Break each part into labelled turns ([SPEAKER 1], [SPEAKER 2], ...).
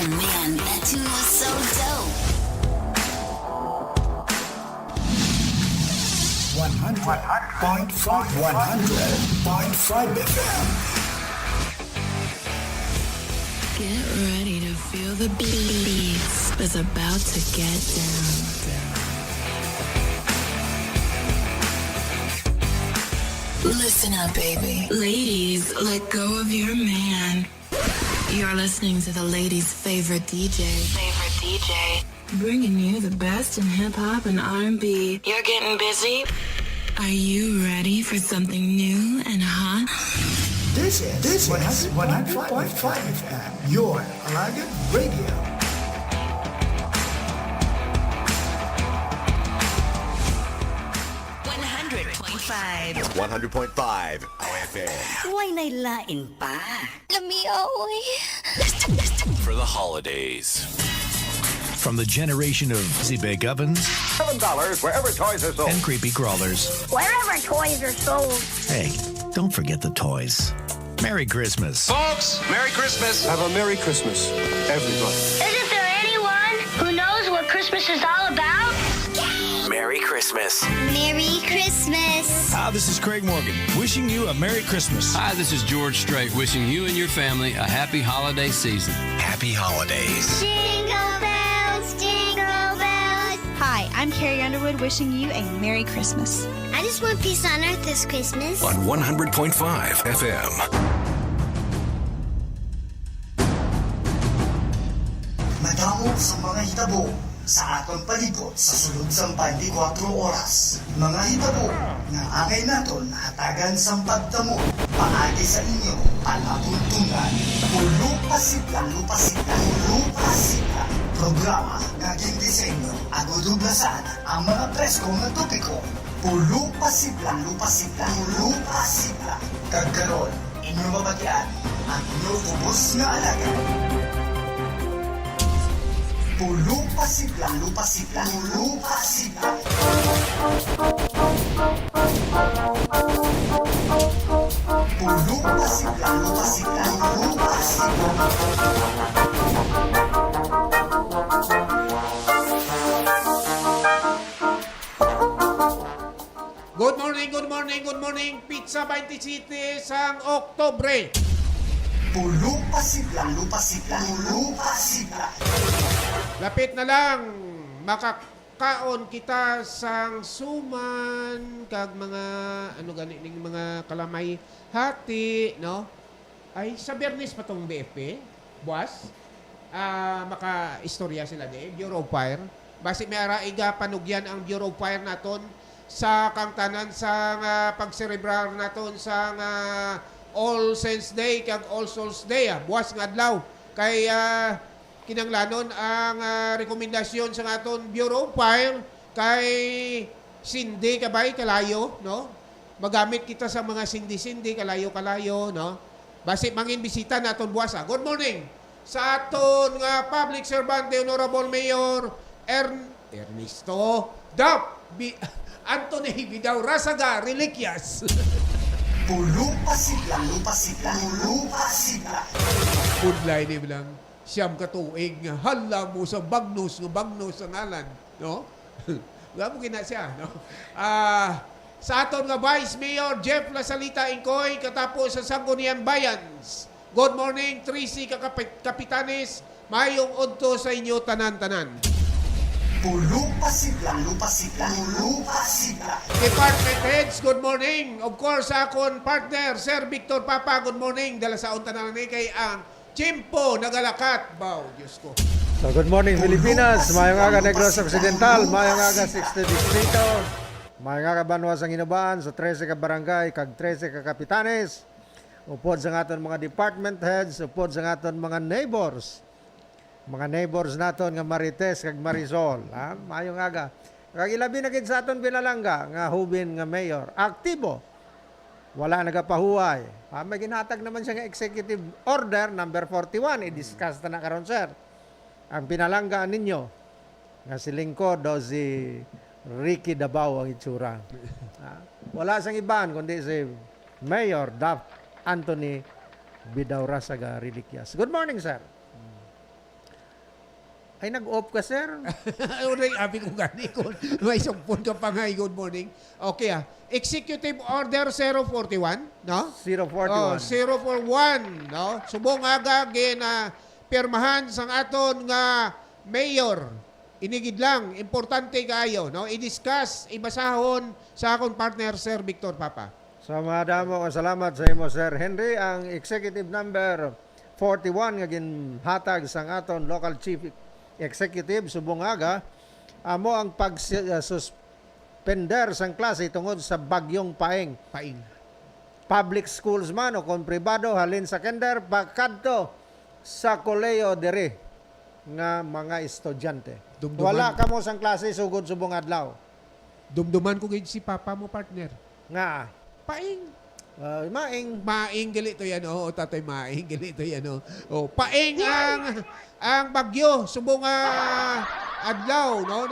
[SPEAKER 1] man, that tune was so dope.
[SPEAKER 2] 100.5 FM.
[SPEAKER 1] Get ready to feel the beats. It's about to get down. Listen up, baby. Ladies, let go of your man. You're listening to the ladies' favorite DJ. Bringing you the best in hip-hop and R&B. You're getting busy? Are you ready for something new and hot?
[SPEAKER 2] This is 100.5 FM, your Alagan Radio.
[SPEAKER 3] 100.5 FM.
[SPEAKER 4] Huwag nailain pa.
[SPEAKER 5] Lamiaoy.
[SPEAKER 6] For the holidays.
[SPEAKER 7] From the generation of Zebeg ovens
[SPEAKER 3] $7 wherever toys are sold.
[SPEAKER 7] and creepy crawlers.
[SPEAKER 5] Wherever toys are sold.
[SPEAKER 7] Hey, don't forget the toys. Merry Christmas.
[SPEAKER 6] Folks, Merry Christmas.
[SPEAKER 8] Have a Merry Christmas, everybody.
[SPEAKER 5] Isn't there anyone who knows what Christmas is all about?
[SPEAKER 6] Merry Christmas.
[SPEAKER 5] Merry Christmas.
[SPEAKER 7] Hi, this is Craig Morgan, wishing you a Merry Christmas.
[SPEAKER 9] Hi, this is George Strait, wishing you and your family a happy holiday season.
[SPEAKER 6] Happy holidays.
[SPEAKER 5] Jingle bells, jingle bells.
[SPEAKER 10] Hi, I'm Carrie Underwood wishing you a Merry Christmas.
[SPEAKER 5] I just want peace on earth this Christmas.
[SPEAKER 6] On 100.5 FM.
[SPEAKER 2] Madamo sa mga hitabo sa atong palibot sa sulod sa 24 oras. Mga hitabo nga angay naton hatagan sa pagdamo paagi sa inyo palatuntungan. Lupasit programa nga gindisenyo aguduglasan ang mga presko nga topiko. Lupasit lang. Kagkaroon, inyo mabagyan ang inyo ubos nga alaga. Lupasit lang.
[SPEAKER 11] Good morning, Pizza 27 sang Oktobre.
[SPEAKER 2] Lupasit lang.
[SPEAKER 11] Lapit na lang, makakaon kita sang suman, kag mga, ning mga kalamay hati, no? Ay, sa Bernis pa tong BFP, buwas, maka-istorya sila Bureau of Fire. Basi may iga panugyan ang Bureau of Fire naton sa kang tanan sa pagserebrar naton sa All Saints Day kag All Souls Day, buwas nga adlaw. Kay kinanglanon ang rekomendasyon sa aton Bureau of Fire kay sindi kabay kalayo, no? Magamit kita sa mga sindi-sindi kalayo, no? Basi mangin bisita naton buwas. Good morning sa aton nga public servant Honorable Mayor Ernesto Anthony Bidaw Rasaga Reliquias.
[SPEAKER 2] Lupasit lang.
[SPEAKER 11] Pudlay ni bilang siyam katuig nga hala mo sa bagnos ang ngalan, no? Nga mo gina siya, no? Sa aton nga Vice Mayor Jeff Lasalita Incoy katapos sa Sangguniang Bayans. Good morning, Tracy Kapitanes. Mayong udto sa inyo tanan-tanan.
[SPEAKER 2] Lupasit lang.
[SPEAKER 11] Department Heads, good morning. Of course, akon partner, Sir Victor Papa, good morning. Dala sa tanan ni kay ang Chimpo Nagalakat. Bao, Diyos ko.
[SPEAKER 8] So good morning Pilipinas, mayong aga Negros Occidental, mayong aga 60 Distrito, mayong aga Banwas ang Inabaan, so 13 ka barangay, kag 13 ka kapitanes, upod sa aton mga department heads, upod sa aton mga neighbors naton nga Marites kag Marisol, ha? Mayong aga. Kag ilabi na gid sa aton Binalangga nga hubin nga mayor, aktibo. Wala nagapahuway. May ginhatag naman siya nga executive order number 41, i-discuss na karon sir. Ang Binalangga ninyo nga si lingkod daw si Ricky Dabao ang itsura. Wala sang iban kundi si Mayor Anthony Bidaw Rasaga Reliquias. Good morning, sir. Ay, nag-off ka, sir.
[SPEAKER 11] Uray, abi ko gani ko. May sumpon ka pa nga. Good morning. Okay Executive Order 041, no?
[SPEAKER 8] 041.
[SPEAKER 11] 041, no? Subong aga gina pirmahan sang aton nga mayor. Inigid lang, importante kayo, no? I-discuss, ibasahon sa akong partner, Sir Victor Papa.
[SPEAKER 8] So, madamo ka salamat sa imo, Sir Henry. Ang executive number 41 nga ginhatag sang aton local chief executive subong aga amo ang pag-suspender sang klase tungod sa bagyong Paeng. Public schools man o kung pribado halin sa kinder pakadto sa koleyo diri nga mga estudyante. Wala kamo sang klase sugod subong adlaw.
[SPEAKER 11] Dumduman ko gid si Papa mo, partner.
[SPEAKER 8] Nga
[SPEAKER 11] Paing.
[SPEAKER 8] Maing
[SPEAKER 11] gali to yan, tatoy maing gali to yan, paing ang bagyo, subong adlaw, no?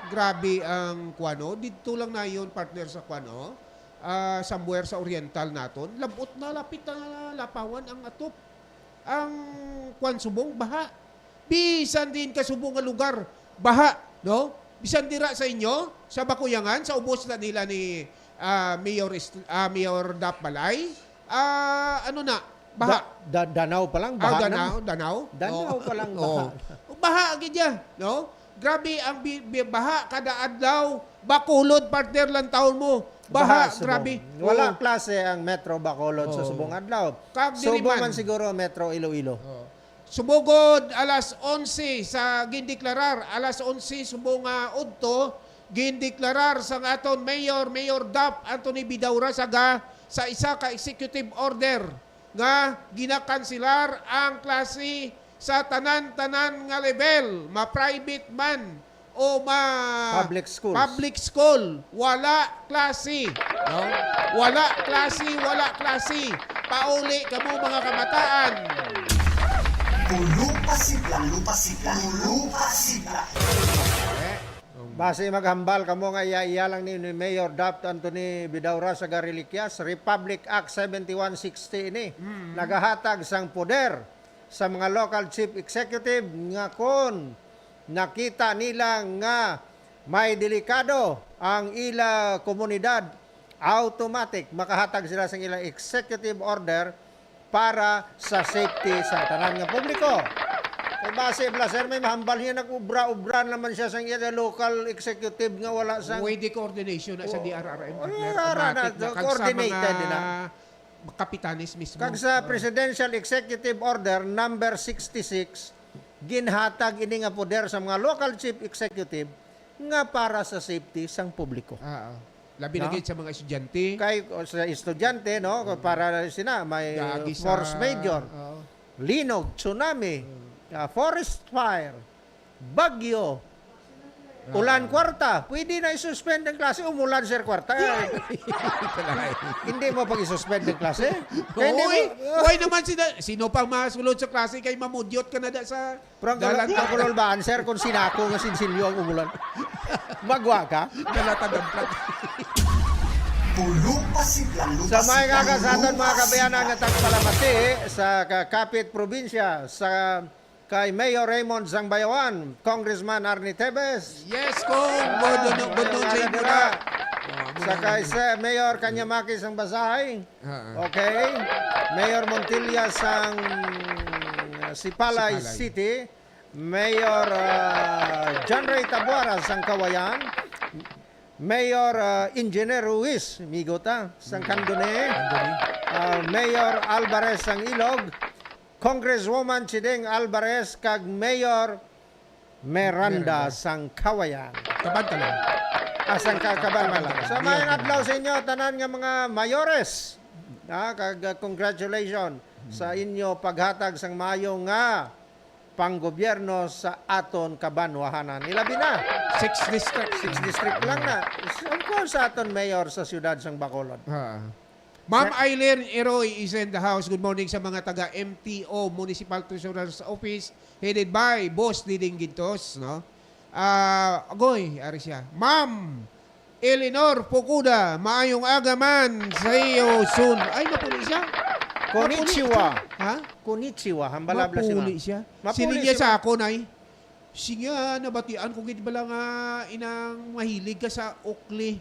[SPEAKER 11] Grabe ang kuano, dito lang na yun, partner sa kuano, somewhere sa oriental naton, labot na, lapit na lapawan ang atop. Ang kuan subong, baha. Bisan din ka subong nga lugar, baha, no? Bisan dira sa inyo, sa Bakuyangan, sa ubos na nila ni Mayor Dap Balay. Ano na? Baha.
[SPEAKER 8] Danaw pa lang. Baha
[SPEAKER 11] Danaw
[SPEAKER 8] pa lang. Baha.
[SPEAKER 11] Baha agad yan. No? Grabe ang baha kada adlaw. Bakulod, partner lang taon mo. Baha, grabe.
[SPEAKER 8] Wala klase ang Metro Bacolod sa subong adlaw. Subo man siguro Metro Iloilo.
[SPEAKER 11] Subugod alas 11 sa gindeklarar. Alas 11 subong udto. Gindeklarar sa aton Mayor Dap Anthony Bidaura sa isa ka executive order nga ginakanselar ang klase sa tanan-tanan nga level, ma-private man o public school. Wala klase. No? Wala klase. Pauli kamo mga kabataan.
[SPEAKER 2] Lupa sipla.
[SPEAKER 8] Base maghambal kamo nga iya lang ni Mayor Dap Anthony Bidaura sa Gariliquias, Republic Act 7160 ini. Nagahatag sang poder sa mga local chief executive nga kon nakita nila nga may delikado ang ila komunidad, automatic makahatag sila sang ila executive order para sa safety sa tanan nga publiko. Kay base sir, may mahambal niya nag-ubra-ubra naman siya sa iya local executive nga wala sang
[SPEAKER 11] Pwede coordination na sa DRRM.
[SPEAKER 8] Coordinated na.
[SPEAKER 11] Kapitanis mismo.
[SPEAKER 8] Kag sa Presidential Executive Order number 66, ginhatag ini nga poder sa mga local chief executive nga para sa safety sang publiko.
[SPEAKER 11] Labi na gid sa mga estudyante.
[SPEAKER 8] Kay sa estudyante, no, para sina may force major, linog, tsunami, forest fire, bagyo, ulan kwarta, pwede na i-suspend ang klase. Umulan, sir, kwarta. Hindi mo pag i-suspend ang klase?
[SPEAKER 11] Uy naman sino pang masulod sa klase kay mamudyot ka na da sa
[SPEAKER 8] dalan ka kulolbaan, sir, kung sinako nga sinsilyo ang umulan. Magwa ka?
[SPEAKER 11] Dalatagam-plat.
[SPEAKER 8] Sa mga kakasaton, mga kabayanan nga tagpalamati sa Kapit Probinsya, sa kay Mayor Raymond Zangbayawan, Congressman Arnie Tebes.
[SPEAKER 11] Yes, Kong. Good sa inyo na.
[SPEAKER 8] Sa kay Mayor Kanyamaki sang Basahay. Okay. Mayor Montilla sang Sipalay City. Mayor John Ray Tabuara sang Kawayan. Mayor Engineer Ruiz Migota sang Candone. Mayor Alvarez sang Ilog. Congresswoman Chideng Alvarez kag Mayor Miranda sang Kawayan.
[SPEAKER 11] Kabanta lang.
[SPEAKER 8] Asang kabanta lang. Sa mga adlaw sa inyo, tanan nga mga mayores. Kag congratulations sa inyo paghatag sang mayo nga panggobyerno sa aton kabanwahanan. Ilabi na.
[SPEAKER 11] 6
[SPEAKER 8] district lang na. Of course, sa aton mayor sa siyudad sang Bacolod.
[SPEAKER 11] Ma'am Eileen Eroy is in the house. Good morning sa mga taga MTO, Municipal Treasurer's Office, headed by Boss Diding Gintos, no? Agoy, ari siya. Ma'am Eleanor Pokuda, maayong agaman sa iyo soon. Ay, napuli siya.
[SPEAKER 8] Konnichiwa.
[SPEAKER 11] Ha?
[SPEAKER 8] Konnichiwa. Hambalabla si ma'am.
[SPEAKER 11] Mapuli siya.
[SPEAKER 8] Mapuli
[SPEAKER 11] Sili niya
[SPEAKER 8] si
[SPEAKER 11] sa ako, nay. Siya nabatian kung gid bala nga inang mahilig ka sa ukli.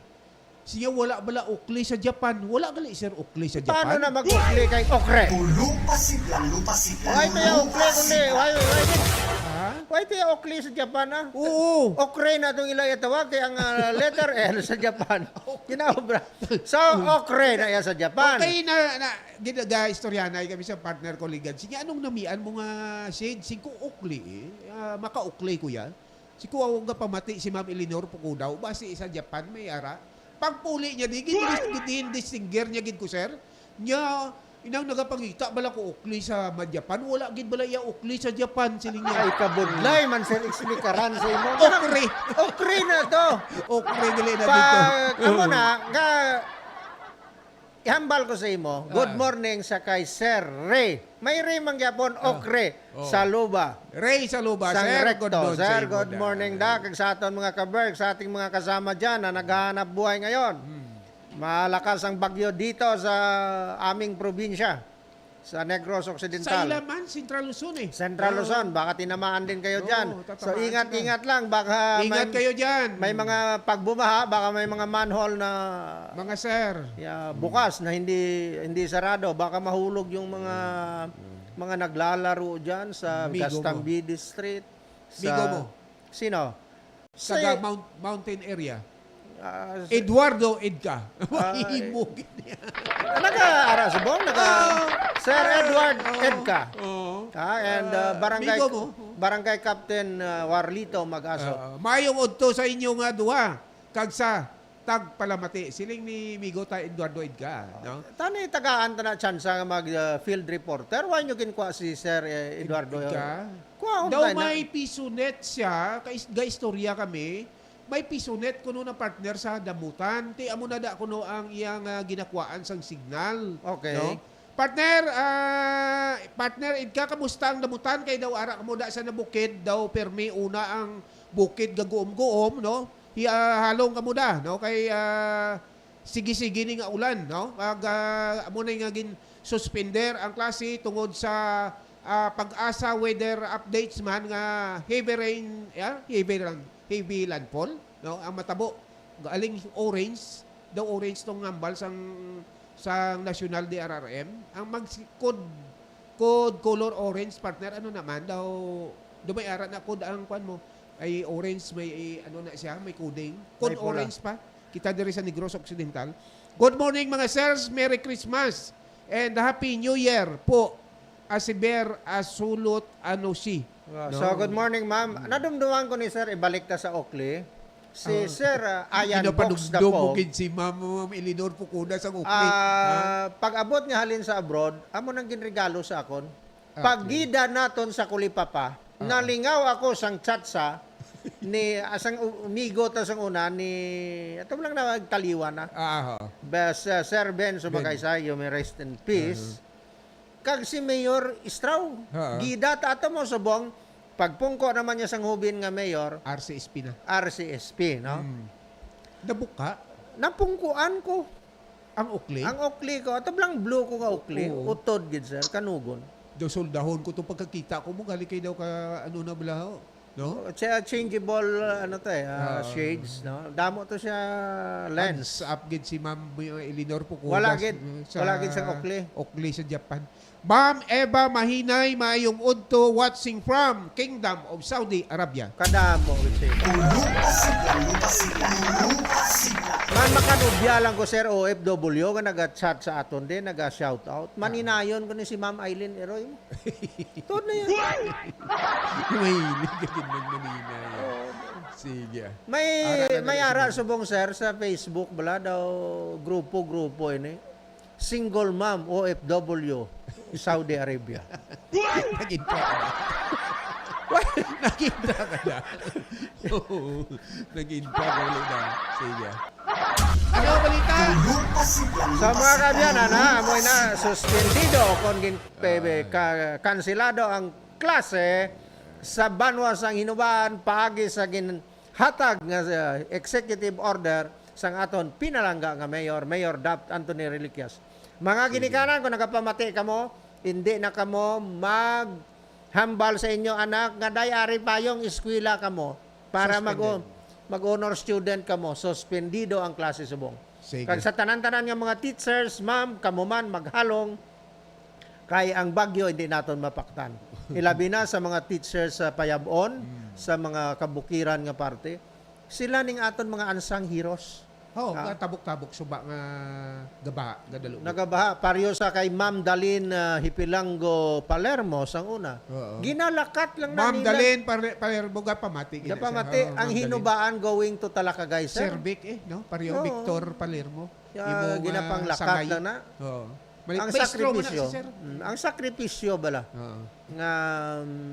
[SPEAKER 11] Siya wala bala ukli sa Japan. Wala gali sir ukli sa Japan.
[SPEAKER 8] Paano na mag-ukli kay okre?
[SPEAKER 2] Lupa sigla.
[SPEAKER 8] Why tayo ukli kundi? Why
[SPEAKER 11] Ha?
[SPEAKER 8] Why tayo ukli sa Japan ah?
[SPEAKER 11] Oo.
[SPEAKER 8] Okre na itong ilay tawag kaya ang letter L sa Japan. Ginaobra. So, okre na yan sa Japan.
[SPEAKER 11] Okay na ginaga istoryanay kami sa partner ko ligan. Sige, anong namian mo nga shade? Singko ukli maka-ukli ko yan. Siko awag nga pamati si Ma'am Eleanor Pukudaw. Basi sa Japan may ara. Pagpuli niya di, gid distinguer niya gid ko sir. Nya, inang nagapangita bala ko ukli sa Japan. Wala gid bala iya ukli sa Japan siling niya.
[SPEAKER 8] Ay, kabudlay man sir explikaran sa imo.
[SPEAKER 11] Okre.
[SPEAKER 8] Okre na to.
[SPEAKER 11] Okre gali na dito.
[SPEAKER 8] Amo na, nga, ihambal ko sa imo, good morning sa kay Sir Ray. May Ray mangyapon, okre, sa luba.
[SPEAKER 11] Ray sa luba,
[SPEAKER 8] Sang
[SPEAKER 11] sir.
[SPEAKER 8] recto.
[SPEAKER 11] Good morning sa
[SPEAKER 8] Sir,
[SPEAKER 11] imo,
[SPEAKER 8] good morning da. Kag sa aton mga kaberg, sa ating mga kasama dyan na naghahanap buhay ngayon. Malakas ang bagyo dito sa aming probinsya, sa Negros
[SPEAKER 11] Sa
[SPEAKER 8] Occidental.
[SPEAKER 11] Ilaman, Central Luzon eh.
[SPEAKER 8] Central Luzon, baka tinamaan din kayo dyan. So
[SPEAKER 11] tatamaan
[SPEAKER 8] ingat-ingat lang, baka
[SPEAKER 11] Ingat kayo dyan.
[SPEAKER 8] may mga pagbumaha, baka may mga manhole na
[SPEAKER 11] mga sir.
[SPEAKER 8] bukas na hindi sarado, baka mahulog yung mga naglalaro diyan sa
[SPEAKER 11] Migo
[SPEAKER 8] Gastambide Street.
[SPEAKER 11] Migo mo.
[SPEAKER 8] Sino?
[SPEAKER 11] Sa mountain area.
[SPEAKER 8] Ah,
[SPEAKER 11] Eduardo Edka. Mahimugin niya.
[SPEAKER 8] Nag-aara sa buong, Sir Edward Edka. And Barangay Captain Warlito Mag-aso.
[SPEAKER 11] Mayong udto sa inyo nga duha. Kag sa tagpalamati. Siling ni Migo ta Eduardo Edka. No?
[SPEAKER 8] Tani tagaan ta na chance nga mag-field reporter. Why nyo kinuha si Sir Eduardo
[SPEAKER 11] Edka.
[SPEAKER 8] Kuha
[SPEAKER 11] Daw may pisonet siya. Ga-istorya kami. May pisonet kuno na partner sa damutan. Ti amo na da kuno ang iyang ginakwaan sang signal.
[SPEAKER 8] Okay.
[SPEAKER 11] No? Partner idka kamusta ang damutan kay daw ara kamo da sa nabukid daw permi una ang bukid gaguom-guom no. Halong kamo da no kay sige-sige ni nga ulan no. Amo na nga gin suspender ang klase tungod sa pag-asa weather updates man nga heavy rain, heavy landfall, no? Ang matabo, galing orange, daw orange tong ngambal sang National DRRM. Ang code color orange partner, ano naman, daw may ara na code ang kwan mo, ay orange, may ano na siya, may coding. Code
[SPEAKER 8] May
[SPEAKER 11] orange pa. Kita diri sa Negros Occidental. Good morning mga sirs, Merry Christmas and Happy New Year po. Asiber Asulot Anosi.
[SPEAKER 8] So, good morning, ma'am. Nadumduman ko ni Sir, ibalik ta sa Oakley. Si Sir Ayan Box Dapog.
[SPEAKER 11] Pinapalugdumugin si Ma'am Eleanor Pukuda sa Ukli.
[SPEAKER 8] Pag abot niya halin sa abroad, amo nang ginregalo sa akon. Paggida naton sa Kulipapa, nalingaw ako sang chatsa ni asang umigo ta sang una ni ato lang na taliwa na. Sir Ben Subagaysay, you may rest in peace. Kag si Mayor Istraw, gida ta ato mo subong, pagpungko naman niya sang hubin nga mayor,
[SPEAKER 11] RCSP na.
[SPEAKER 8] RCSP, no?
[SPEAKER 11] Nabuka?
[SPEAKER 8] Napungkuan ko.
[SPEAKER 11] Ang Ukli?
[SPEAKER 8] Ang Ukli ko. Ato lang blue ko nga Ukli. Utod, gid sir. Kanugon.
[SPEAKER 11] Daw soldahon ko to pagkakita ko mo, gali kayo daw ka ano na balaho. No?
[SPEAKER 8] Changeable, shades, no? Damo to siya lens.
[SPEAKER 11] Upgrade si Ma'am Eleanor Pukudas.
[SPEAKER 8] Wala gid sa Ukli.
[SPEAKER 11] Ukli sa Japan. Ma'am Eva Mahinay, mayong udto watching from Kingdom of Saudi Arabia.
[SPEAKER 8] Kadamo, gid siya. Man makanubya lang ko sir OFW nga naga-chat sa aton din, naga-shoutout. Maninayon ko ni si Ma'am Eileen Eroy. Tod na yan.
[SPEAKER 11] Mahilig ka din magmaninay. Sige.
[SPEAKER 8] May ara subong sir sa Facebook bala daw grupo ini. Single mom OFW Saudi Arabia.
[SPEAKER 11] Nag-intra ka na. Nag-intra ka na. Oo. Nag-intra ka ulit na. Sige. Ano balita?
[SPEAKER 8] Sa mga kabyanan amoy na suspendido kon kansilado ang klase sa banwa sang hinubaan paagi sa ginhatag nga executive order sang aton pinalangga nga Mayor Dapt Anthony Reliquias. Mga ginikanan kung nagapamati kamo, hindi na kamo hambal sa inyo anak nga dayari payong eskwela kamo para
[SPEAKER 11] Suspended.
[SPEAKER 8] mag-honor student kamo, suspendido ang klase subong.
[SPEAKER 11] Sige.
[SPEAKER 8] Kag sa tanan-tanan nga mga teachers, ma'am, kamo man maghalong kay ang bagyo hindi naton mapaktan. Ilabi na sa mga teachers sa Payabon, sa mga kabukiran nga parte, sila ning aton mga unsung heroes.
[SPEAKER 11] Tabok-tabok suba nga gabaha, gadalo.
[SPEAKER 8] Nagabaha pareho sa kay Ma'am Dalin Hipilango Palermo sang una.
[SPEAKER 11] Oo.
[SPEAKER 8] Ginalakat lang na
[SPEAKER 11] Ma'am
[SPEAKER 8] nila.
[SPEAKER 11] Dalin, Palermo ga pamati.
[SPEAKER 8] Da pamati ang hinubaan going to Talakagay, sir.
[SPEAKER 11] Cervic no? Pareho
[SPEAKER 8] Oo.
[SPEAKER 11] Victor Palermo.
[SPEAKER 8] Ya, ginapanglakat lang na.
[SPEAKER 11] Oo.
[SPEAKER 8] Ang sakripisyo. Ang sakripisyo bala.
[SPEAKER 11] Oo.
[SPEAKER 8] Nga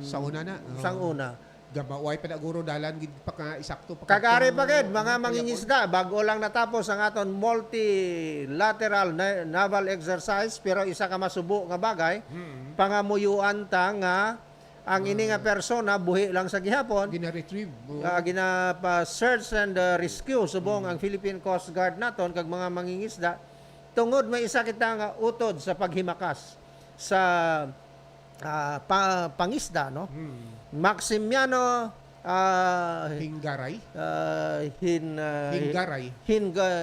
[SPEAKER 11] Sa una na. Oo.
[SPEAKER 8] sang una.
[SPEAKER 11] Gamaway pa na guro dalan gid pa ka isakto pa.
[SPEAKER 8] Kagari pa gid mga mangingisda bago lang natapos ang aton multilateral naval exercise pero isa ka masubo nga bagay pangamuyuan ta nga ang ini nga persona buhi lang sa gihapon
[SPEAKER 11] Gina-retrieve.
[SPEAKER 8] ginapa search and rescue subong ang Philippine Coast Guard naton kag mga mangingisda tungod may isa kita nga utod sa paghimakas sa pangisda no. Maximiano
[SPEAKER 11] Hingaray.
[SPEAKER 8] Hingaray.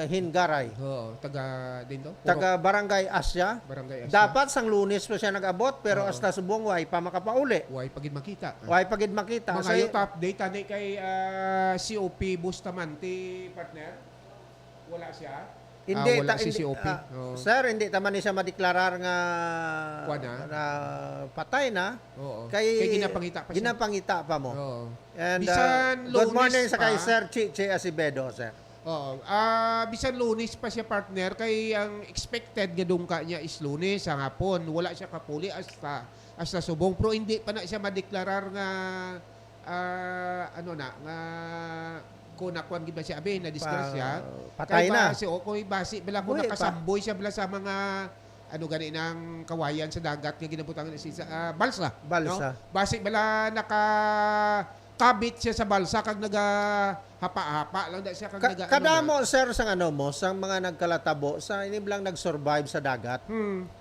[SPEAKER 8] Hingaray.
[SPEAKER 11] Oo, taga din to.
[SPEAKER 8] Taga Barangay Asya.
[SPEAKER 11] Barangay Asya.
[SPEAKER 8] Dapat sang Lunes pa siya nag-abot pero hasta subong way pa makapauli.
[SPEAKER 11] Way pagid makita.
[SPEAKER 8] Way pagid makita.
[SPEAKER 11] Mga yung update ani kay COP Bustamante partner. Wala siya.
[SPEAKER 8] Hindi
[SPEAKER 11] wala si COP.
[SPEAKER 8] Sir, hindi taman ni siya madeklarar nga na patay na.
[SPEAKER 11] Oo.
[SPEAKER 8] Kay
[SPEAKER 11] ginapangita pa siya.
[SPEAKER 8] Ginapangita pa mo.
[SPEAKER 11] Oo.
[SPEAKER 8] And
[SPEAKER 11] Bisan
[SPEAKER 8] good morning
[SPEAKER 11] Lunes
[SPEAKER 8] sa kay
[SPEAKER 11] pa.
[SPEAKER 8] Sir Chiche Acevedo, sir.
[SPEAKER 11] Oo. Bisan Lunes pa siya partner kay ang expected nga dungka niya is Lunes ang hapon. Wala siya kapuli hasta subong pero hindi pa na siya madeklarar nga nga ko nakuan gid ba siya abi na disgrasya.
[SPEAKER 8] Patay na.
[SPEAKER 11] Kasi okoy basi bala ko
[SPEAKER 8] Buhi
[SPEAKER 11] nakasamboy siya bala sa mga gani ng kawayan sa dagat nga ginabutangan sa balsa.
[SPEAKER 8] Balsa.
[SPEAKER 11] No? Basi bala nakakabit siya sa balsa kag hapa-hapa lang da siya kag
[SPEAKER 8] Kadamo sir sang mo sang mga nagkalatabo sa iniblang nag-survive sa dagat.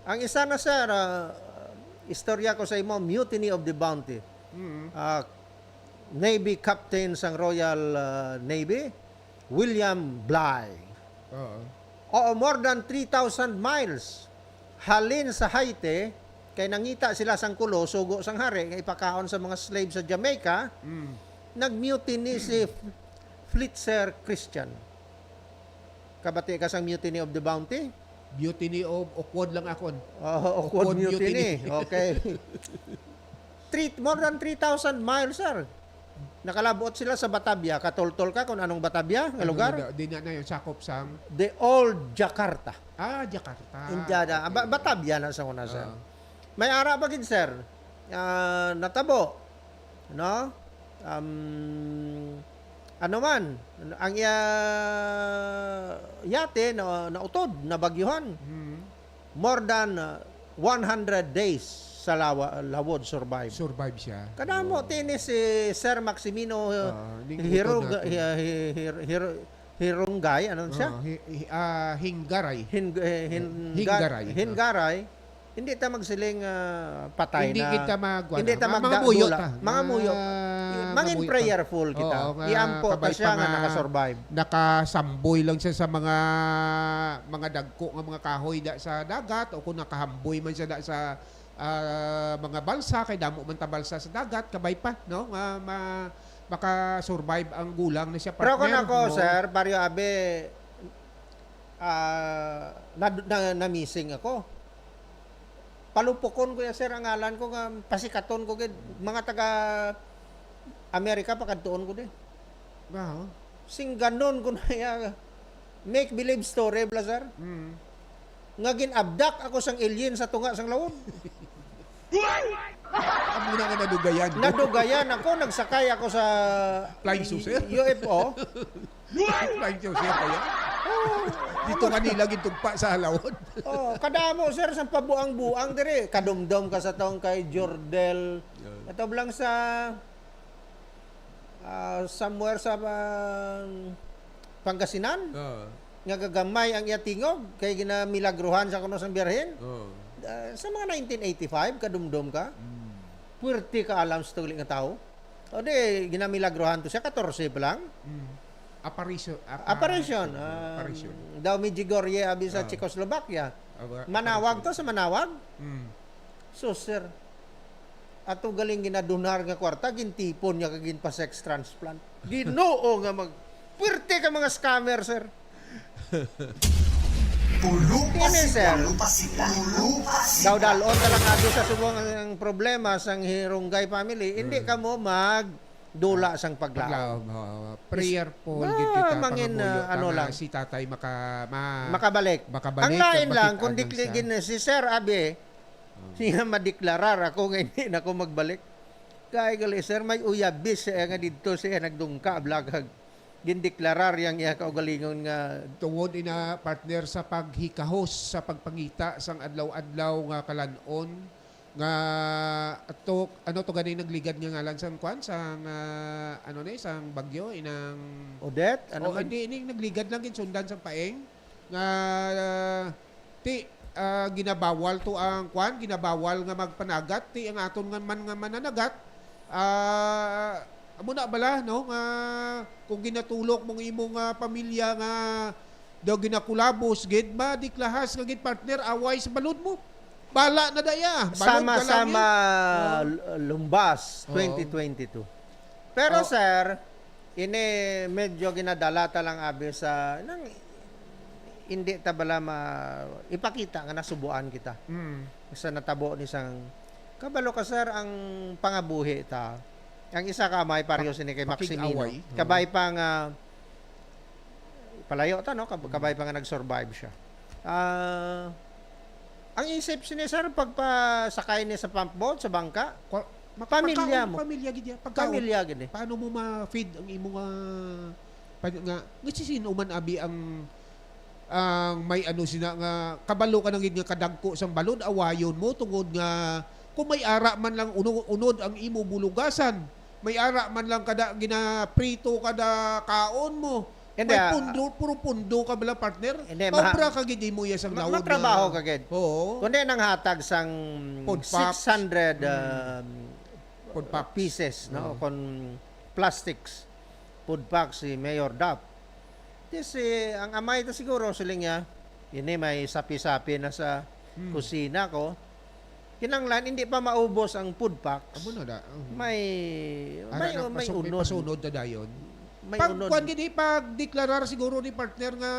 [SPEAKER 8] Ang isa na sir istorya ko sa imo Mutiny of the Bounty. Navy Captain sang Royal Navy, William Bligh. Oo, more than 3,000 miles. Halin sa Haiti, kay nangita sila sang kulo, sugo sang hari, nga ipakaon sa mga slaves sa Jamaica, nag-mutiny si Fletcher Christian. Kabati ka sang Mutiny of the Bounty?
[SPEAKER 11] Mutiny of Okwod lang akon.
[SPEAKER 8] Okwod Mutiny. Okay. More than 3,000 miles, sir. Nakalabot sila sa Batavia. Katultol ka kung anong Batavia, nga lugar?
[SPEAKER 11] Di na yung sakop sang...
[SPEAKER 8] The Old Jakarta.
[SPEAKER 11] Jakarta.
[SPEAKER 8] Indiana. Batavia na sa una, sir. May ara pa gid, sir. Natabo. No? Ano man. Ang yate na utod, na bagyuhan. More than 100 days sa lawod survive.
[SPEAKER 11] Survive siya.
[SPEAKER 8] Kadamo tinis si Sir Maximino Hirunggay, ano siya?
[SPEAKER 11] Hinggaray.
[SPEAKER 8] Hingaray. Hindi ta magsiling patay
[SPEAKER 11] hindi
[SPEAKER 8] na.
[SPEAKER 11] Kita
[SPEAKER 8] hindi ta
[SPEAKER 11] magmuyo ta.
[SPEAKER 8] Mga muyo. Mangin prayerful kita. Iampo ta siya nga nakasurvive.
[SPEAKER 11] Nakasamboy lang siya sa mga dagko nga mga kahoy da sa dagat o kung nakahamboy man siya da sa mga balsa kay damo man ta balsa sa dagat kabay pa no baka survive ang gulang na siya partner.
[SPEAKER 8] Pero kung ako sir Barrio Abe na-missing ako. Palupokon ko ya sir ang ngalan ko nga pasikaton ko gid mga taga Amerika pakadtuon ko din.
[SPEAKER 11] Wow.
[SPEAKER 8] Sing ganon ko na ya make believe story bla sir. Nga ginabdak ako sang alien sa tunga sang lawod.
[SPEAKER 11] Ang muna nga nadugayan.
[SPEAKER 8] Nadugayan ako, nagsakay ako sa
[SPEAKER 11] Flying saucer?
[SPEAKER 8] UFO.
[SPEAKER 11] Flying saucer pa yan? Dito nga nila gintugpa sa halawod.
[SPEAKER 8] Kadamo sir, sa pabuang-buang dire. Kadumdum ka sa taong kay Jordel. Ito lang sa somewhere sa Pangasinan. Nga gagamay ang iyatingog kay ginamilagruhan sa kuno sang birhen. Sa mga 1985 kadumdum ka. puwerte ka alam sa tulig nga tao. O di, ginamilagrohan to siya, 14 pa lang.
[SPEAKER 11] Apparition.
[SPEAKER 8] Apparition.
[SPEAKER 11] Apparition.
[SPEAKER 8] Daw Medjugorje abi sa Czechoslovakia. Manawag to sa Manawag. So, sir, ato galing ginadunar nga kwarta, gintipon niya kagin pa sex transplant. Ginoo nga puwerte ka mga scammer, sir.
[SPEAKER 2] Pulo pa
[SPEAKER 8] Kini, sir.
[SPEAKER 2] sila. Pulo pa sila.
[SPEAKER 8] Daw dalon ka lang abi sa subong ang problema sang Hirunggay family, hindi ka mo magdula sang paglaom.
[SPEAKER 11] Prayer po
[SPEAKER 8] Ah,
[SPEAKER 11] gid kita
[SPEAKER 8] mangin,
[SPEAKER 11] pangamuyo
[SPEAKER 8] ano
[SPEAKER 11] nga
[SPEAKER 8] lang.
[SPEAKER 11] si tatay
[SPEAKER 8] Makabalik.
[SPEAKER 11] Makabalik,
[SPEAKER 8] Ang lain
[SPEAKER 11] makit-
[SPEAKER 8] lang, kung
[SPEAKER 11] ano
[SPEAKER 8] dikligin si Sir Abe, siya madiklarar ako nga hindi na ako magbalik. Kaya gali, Sir, may uyabis siya nga dito siya nagdungka, blagag. Gindeklarar yang iya kaugalingon nga
[SPEAKER 11] tungod ina partner sa paghikahos sa pagpangita sang adlaw-adlaw nga kalanon nga ato ano to gani nagligad nga ngalan sang kwan sang ano ni sang bagyo inang
[SPEAKER 8] Odette, ano man?
[SPEAKER 11] hindi ini nagligad lang ginsundan sang paeng nga ginabawal to ang kwan ginabawal nga magpanagat ti ang aton nga mananagat amo na bala no nga kung ginatulok mong imong pamilya nga daw ginakulabos gid ba diklahas nga gid partner away sa balod mo bala na daya balod
[SPEAKER 8] Sama-sama Lumbas
[SPEAKER 11] Oo.
[SPEAKER 8] 2022. Pero sir, ini medyo ginadalata lang abi sa nang hindi ta bala ipakita nga nasubuan kita. Sa natabo ni sang kabalo ka sir ang pangabuhi ta. Ang isa ka may pareho sini kay Maximino.
[SPEAKER 11] Pakig-away.
[SPEAKER 8] Kabay pa nga palayo ta no, kabay pa nga nag-survive siya. Ang isip sini sir pagpasakay ni sa pump boat sa bangka, pamilya mo.
[SPEAKER 11] Pamilya gid ya. Pagkaon.
[SPEAKER 8] Pamilya gid.
[SPEAKER 11] Paano mo ma-feed ang imong nga sino man abi ang may ano sina nga kabalo ka nang gid nga kadagko sang balod awayon mo tungod nga kung may ara man lang unod ang imo bulugasan, may ara man lang kada ginaprito kada kaon mo.
[SPEAKER 8] Hindi,
[SPEAKER 11] may puro pundo ka bala partner.
[SPEAKER 8] Hindi,
[SPEAKER 11] Paubra ka gid mo ya sang laod.
[SPEAKER 8] Magtrabaho ka gid.
[SPEAKER 11] Oo.
[SPEAKER 8] Kundi nang hatag sang
[SPEAKER 11] Podpaps.
[SPEAKER 8] 600
[SPEAKER 11] Podpaps.
[SPEAKER 8] pieces no kon plastics food pack si Mayor Dap. Ang amay ito siguro siling niya ini may sapi-sapi na sa kusina ko. Kinanglan hindi pa maubos ang food packs.
[SPEAKER 11] Amo na da.
[SPEAKER 8] May
[SPEAKER 11] May
[SPEAKER 8] unod.
[SPEAKER 11] pasunod na dayon.
[SPEAKER 8] May
[SPEAKER 11] Pag
[SPEAKER 8] unod.
[SPEAKER 11] kwan gid pag-deklarar siguro ni partner nga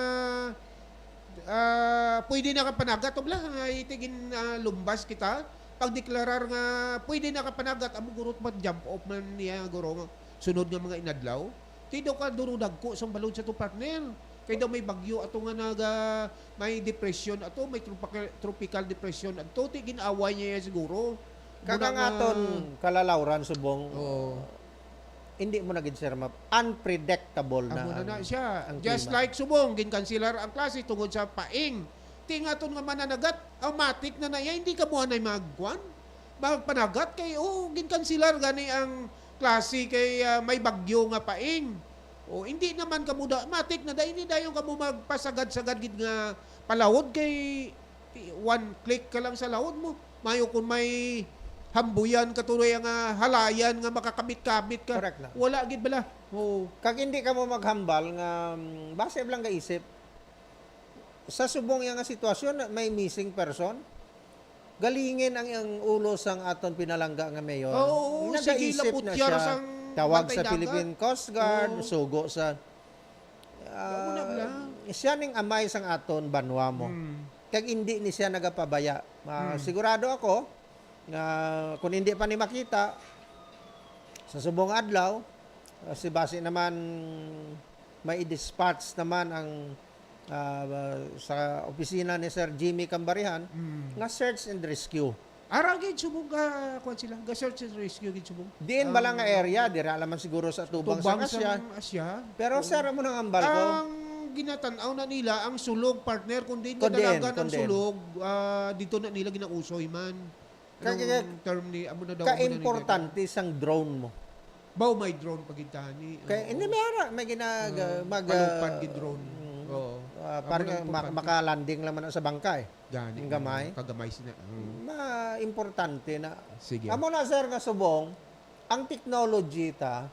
[SPEAKER 11] pwede na ka panagat obla nga itigin lumbas kita pag-deklarar nga pwede na ka panagat amo gurot man jump off man niya guro sunod nga mga inadlaw tido ka durudag ko sang balod sa to partner kay daw may bagyo ato nga may depression ato may tropical depression ato ti ginaway niya siguro
[SPEAKER 8] Kagang aton kalalawran subong. Hindi mo na gid sir unpredictable na.
[SPEAKER 11] Amo na siya.
[SPEAKER 8] ang
[SPEAKER 11] Just
[SPEAKER 8] klima.
[SPEAKER 11] like subong ginkanselar ang klase tungod sa paing. Tingaton nga mananagat, automatic na naya hindi ka mo anay magkuan. Magpanagat kay ginkanselar gani ang klase kay may bagyo nga paing. Hindi naman kamo matik na dahil hindi dayon kamo magpasagad-sagad gid nga palawod kay one click ka lang sa lawod mo. Mayo kung may hambuyan katuloy ang halayan nga makakabit-kabit ka.
[SPEAKER 8] Correct lang.
[SPEAKER 11] Wala gid bala.
[SPEAKER 8] Kag hindi ka mo maghambal nga base lang ka isip sa subong yang nga sitwasyon may missing person galingin ang ulo sang aton pinalangga nga mayor.
[SPEAKER 11] Oo, sige,
[SPEAKER 8] Nagaisip na
[SPEAKER 11] laputyar
[SPEAKER 8] siya.
[SPEAKER 11] sang
[SPEAKER 8] Tawag
[SPEAKER 11] bantay
[SPEAKER 8] sa
[SPEAKER 11] dagat.
[SPEAKER 8] Philippine Coast Guard,
[SPEAKER 11] Oo.
[SPEAKER 8] sugo sa
[SPEAKER 11] Wala bala.
[SPEAKER 8] siya ning amay sang aton banwa mo. Kag hindi ni siya nagapabaya. Sigurado ako nga kung hindi pa ni makita sa subong adlaw si base naman may dispatch naman ang sa opisina ni Sir Jimmy Cambarihan nga search and rescue.
[SPEAKER 11] Ara gid subong ka kuan sila. Ga search and rescue gid subong.
[SPEAKER 8] Diin ba lang nga area, dira alaman siguro sa tubang sa Asya.
[SPEAKER 11] Asya.
[SPEAKER 8] Pero sir mo nang ambal ko.
[SPEAKER 11] Ang ginatan-aw na nila ang sulog partner kung din
[SPEAKER 8] Kunden,
[SPEAKER 11] dalagan ang
[SPEAKER 8] kunden.
[SPEAKER 11] sulog dito na nila ginausoy man. Anong term ni amo na daw
[SPEAKER 8] Ka-importante sang drone mo.
[SPEAKER 11] Baw may drone pagitani.
[SPEAKER 8] Kaya hindi may ara may
[SPEAKER 11] palupad gid drone. Oo.
[SPEAKER 8] parang makalanding lang man sa bangka eh.
[SPEAKER 11] Gani.
[SPEAKER 8] Yung gamay.
[SPEAKER 11] Kagamay sina.
[SPEAKER 8] Importante na.
[SPEAKER 11] Sige.
[SPEAKER 8] Amo na sir nga subong, ang technology ta,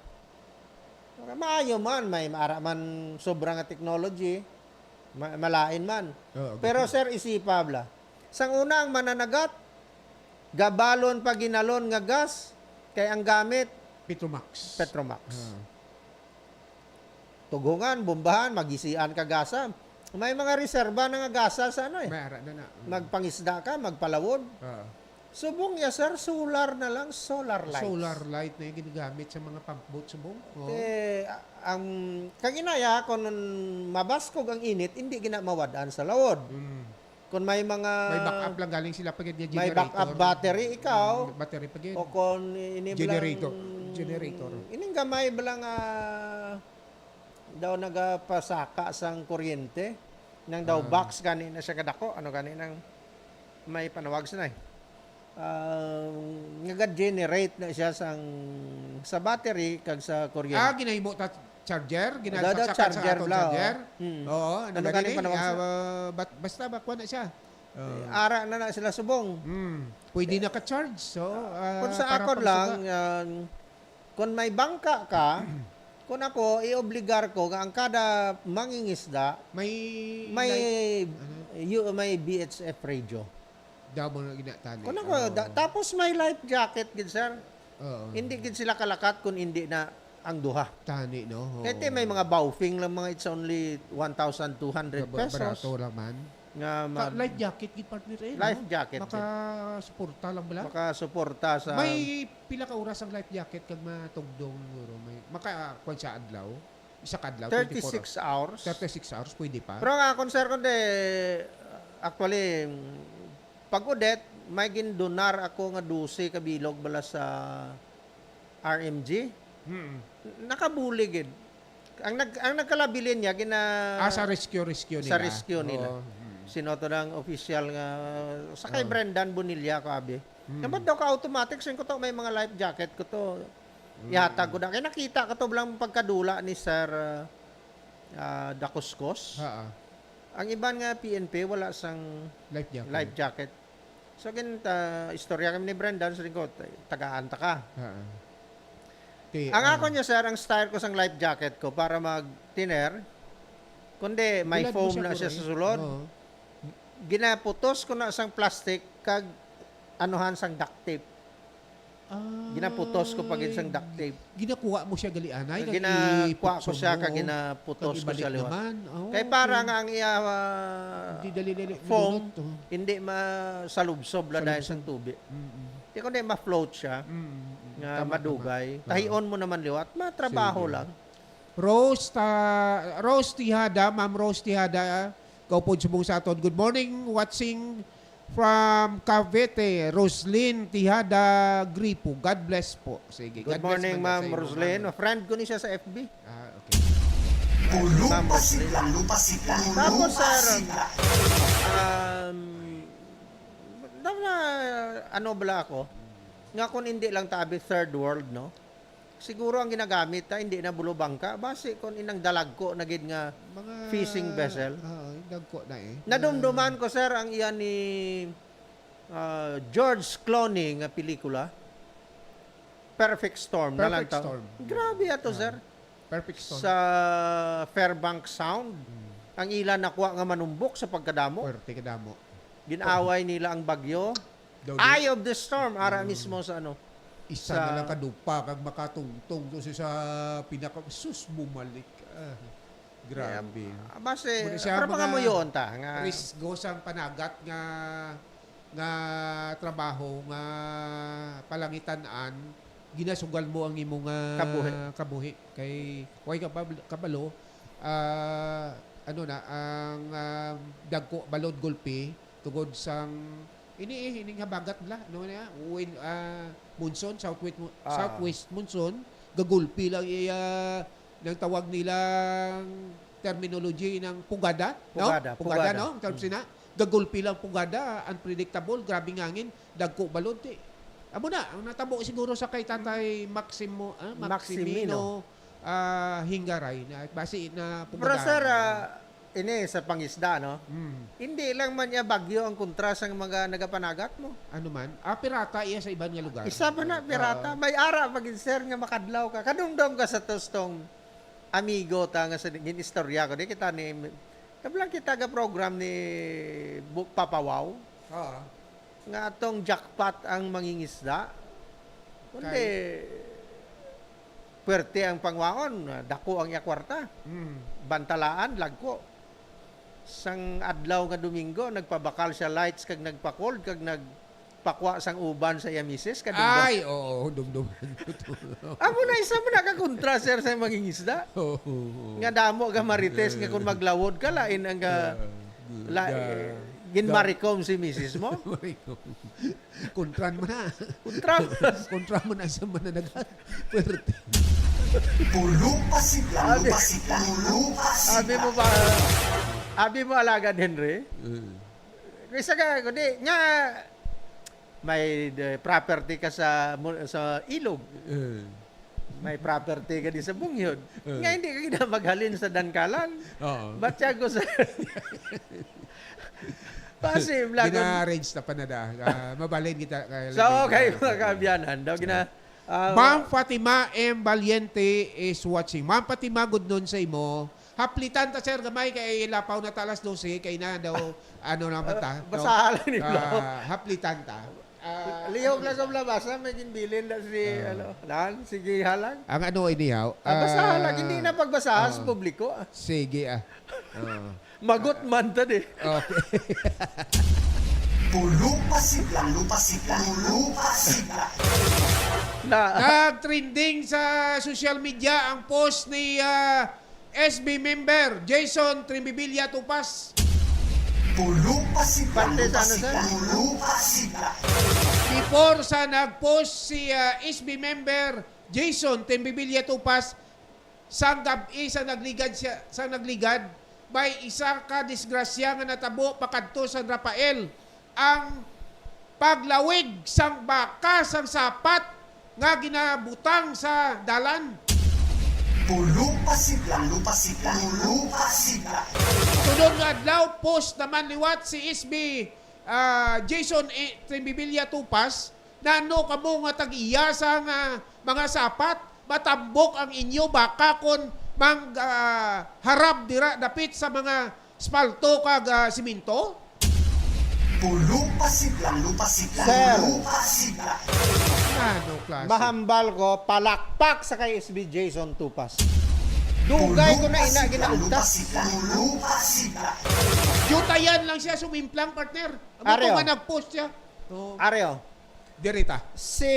[SPEAKER 8] maayo man, may maara man sobrang nga technology, malain man. Pero sir, isipa bla. Sang unang mananagat, gabalon pa ginalon nga gas, kay ang gamit,
[SPEAKER 11] Petromax.
[SPEAKER 8] Tugungan, bombahan, magisian ka gasa. May mga reserba na nga gasa sa ano eh.
[SPEAKER 11] May ara na.
[SPEAKER 8] Magpangisda ka, magpalawod. Subong ya sir, solar na lang, solar lights.
[SPEAKER 11] Solar light na yung ginagamit sa mga pump boat subong.
[SPEAKER 8] Ang kaginaya, kung mabaskog ang init, hindi ginamawadaan sa lawod. Kung may mga...
[SPEAKER 11] May backup lang galing sila pag generator.
[SPEAKER 8] May backup battery, ikaw.
[SPEAKER 11] Battery pag
[SPEAKER 8] O kung
[SPEAKER 11] Generator.
[SPEAKER 8] Ining gamay balang daw nagapasaka sang kuryente. Nang daw box kanina siya kadako. Ano kaninang may panawag sa nay. Nga-generate na siya sa battery kag sa kuryente.
[SPEAKER 11] Ginahimo ta charger,
[SPEAKER 8] Dada
[SPEAKER 11] ginasaksak
[SPEAKER 8] charger
[SPEAKER 11] sa
[SPEAKER 8] bla,
[SPEAKER 11] charger. Oo,
[SPEAKER 8] Ano ganing panawag sa?
[SPEAKER 11] basta bakuha na siya.
[SPEAKER 8] Ara na sila subong.
[SPEAKER 11] Pwede na ka-charge. So,
[SPEAKER 8] Kung sa ako lang, kung may bangka ka, kung ako, i-obligar ko, ang kada mangingisda, may BHF radio.
[SPEAKER 11] Daw mo na ginatali.
[SPEAKER 8] Kung ako, tapos may life jacket, gid sir. Hindi gid sila kalakat kung hindi na ang duha.
[SPEAKER 11] Tani, no?
[SPEAKER 8] Kaya may mga baufing lang mga, it's only 1,200 pesos.
[SPEAKER 11] Barato naman. Life jacket, gid partner eh.
[SPEAKER 8] Life jacket.
[SPEAKER 11] Maka-suporta lang bala?
[SPEAKER 8] Maka-suporta sa...
[SPEAKER 11] May pila ka oras ang life jacket kag matugdong. Maka-kwan sa adlaw. Isa ka adlaw.
[SPEAKER 8] 36 hours.
[SPEAKER 11] 36 hours, pwede pa.
[SPEAKER 8] Pero nga, sir, kundi, actually, pag udet, may gindonar ako nga 12 kabilog bala sa RMG. Nakabuligid. Ang nagkalabilin niya,
[SPEAKER 11] sa rescue nila.
[SPEAKER 8] Sa rescue nila. Sinoto ng official nga, sa kay Brendan Bonilla ko, abi. Naman daw ka-automatic, sin ko to, may mga life jacket ko to. Ihatag ko na. Kaya nakita ko to lang pagkadula ni Sir Dakuskos. Ang iban nga PNP, wala sang life jacket. So, istorya kami ni Brendan, so ko, tagaan-ta ka. Ang ako niya, sir, ang style ko sang life jacket ko para mag-tiner, kundi may foam na siya sa sulod. Ginaputos ko na sang plastic kag anuhan sang duct tape. Ginaputos ko pag sang duct tape.
[SPEAKER 11] Ginakuha mo siya galianay?
[SPEAKER 8] Ginakuha ko siya kag ginaputos ko siya liwat. Kaya para nga ang foam, hindi masalubsob la dahil sang tubig. Hindi ko na ma-float siya. Nga madugay. Tahion mo naman liwat. Matrabaho lang.
[SPEAKER 11] Rose Tihada, Ma'am Rose Tihada, kaupod subong sa aton. Good morning, watching from Cavite, Roslyn Tihada Gripo. God bless po. Sige.
[SPEAKER 8] Good morning, Ma'am Roslyn. Friend ko ni siya sa FB.
[SPEAKER 11] Okay.
[SPEAKER 2] Lupa sila.
[SPEAKER 8] Tapos, sir, ano bala ako? Nga kung hindi lang tabi third world, no? Siguro ang ginagamit hindi na bulo bangka. Base kung inang dalagko na gid nga
[SPEAKER 11] mga
[SPEAKER 8] fishing vessel.
[SPEAKER 11] Dagko na eh.
[SPEAKER 8] Nadumduman ko, sir, ang iyan ni George Clooney nga pelikula. Perfect Storm.
[SPEAKER 11] Perfect Storm.
[SPEAKER 8] Grabe ato, sir.
[SPEAKER 11] Perfect Storm.
[SPEAKER 8] Sa Fairbanks Sound. Ang ilan nakuha nga manumbok sa pagkadamo.
[SPEAKER 11] Puwerte kadamo.
[SPEAKER 8] Ginaway nila ang bagyo. Eye of the storm. Ara mismo sa ano.
[SPEAKER 11] Isa na lang kadupa kag makatungtong doon sa pinaka sus bumalik. Grabe.
[SPEAKER 8] Base, para mga mo yun ta.
[SPEAKER 11] Risgo sang panagat nga trabaho nga palangitan-an ginasugal mo ang imong kabuhi kay way kabalo ang dagko balod gulpi tugod sang ini habagat bla no na monsoon southwest monsoon gagulpi lang ng tawag nilang terminology ng pugada no terms na gagulpi lang pugada unpredictable grabing hangin dagko balod amo na ang natabo siguro sa kay Tatay Maximino Hingaray na base na pugada.
[SPEAKER 8] Pero sir, ini sa pangisda, no? Hindi lang man niya bagyo ang kontra sa mga nagapanagat mo.
[SPEAKER 11] Ano man? Pirata iya sa ibang nga lugar.
[SPEAKER 8] Isa pa na, pirata. May ara, pag sir nga makadlaw ka. Kadumdum ka sa tostong amigo ta nga sa ginistorya ko. Di kita ni, kablang kita ga program ni Papa Wow. Nga atong jackpot ang mangingisda. Kundi, puwerte ang pangwaon. Dako ang yakwarta. Bantalaan, lagko. Sang adlaw nga Domingo, nagpabakal siya lights kag nagpa-cold kag nagpakwa sang uban sa iya misis kadumdum.
[SPEAKER 11] Ay, oo, dumdum.
[SPEAKER 8] Amo na isa mo nakakontra sir sa mangingisda. Nga damo ka marites nga kung maglawod ka lain ang ginmarikom si misis mo.
[SPEAKER 11] Kontran mo na. Kontra mo na sa mananagat. Pwerte.
[SPEAKER 2] Pulo pasigla, pulo pasigla.
[SPEAKER 8] Abi mo alagad Henry. Kaysa ka kundi nga may property ka sa ilog. May property ka di sa bungyod. Nga hindi ka maghalin sa dankalan. Batyago sa Pasim lang.
[SPEAKER 11] Gina-arrange na panada. Mabalin kita.
[SPEAKER 8] So, okay mga kaabyanan. Daw gina
[SPEAKER 11] Ma'am Fatima M. Valiente is watching. Ma'am Fatima, good noon sa imo. Haplitan ta sir gamay kay lapaw na talas 12 kay na daw ano naman ta.
[SPEAKER 8] Basahalan ni Flo.
[SPEAKER 11] Haplitan ta.
[SPEAKER 8] Lihog lang sa labasa, may ginbilin na si lan sige halang.
[SPEAKER 11] Ang ano inihaw?
[SPEAKER 8] Basahalan hindi na pagbasahan sa publiko.
[SPEAKER 11] Sige
[SPEAKER 8] Magot man ta di.
[SPEAKER 11] Okay.
[SPEAKER 2] Pulo pasigla, lupa sigla.
[SPEAKER 11] Nag-trending sa social media ang post ni SB member Jason Trimbibilia Tupas.
[SPEAKER 2] Pulo pasigla,
[SPEAKER 8] lupa sigla.
[SPEAKER 11] Before sa nag-post si SB member Jason Trimbibilia Tupas, sang gabi sa nagligad, may isa ka disgrasya nga natabo pakadto sa Rafael ang paglawig sang baka sang sapat nga ginabutang sa dalan.
[SPEAKER 2] Pulo pasigla.
[SPEAKER 11] Sunod nga adlaw post naman liwat si SB Jason Trimbibilia Tupas na ano kamo nga tag-iya sa mga sapat matambok ang inyo baka kon mang harap dira dapit sa mga spalto kag simento.
[SPEAKER 2] Pulo pasigla.
[SPEAKER 8] Sir.
[SPEAKER 11] Ano klase?
[SPEAKER 8] Mahambal ko palakpak sa kay SB Jason Tupas. Dugay ko na ina ginaugtas.
[SPEAKER 11] Yutayan lang siya sumimplang partner.
[SPEAKER 8] Areo.
[SPEAKER 11] Kung nag-post siya.
[SPEAKER 8] Areo.
[SPEAKER 11] Dirita.
[SPEAKER 8] Si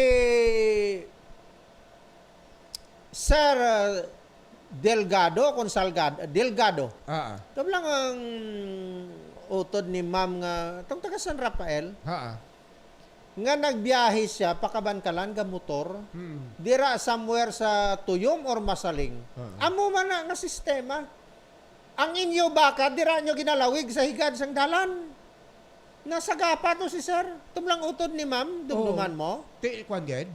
[SPEAKER 8] Sir Delgado. Ito lang ang utod ni ma'am nga itong taga San Rafael. Nga nagbiyahe siya pakabankalan ga motor. Dira somewhere sa Tuyom or Masaling. Amo man na nga sistema. Ang inyo baka dira nyo ginalawig sa higad sang dalan. Nasa gapa to si sir. Tumlang utod ni ma'am, dumduman mo.
[SPEAKER 11] Kwan ged?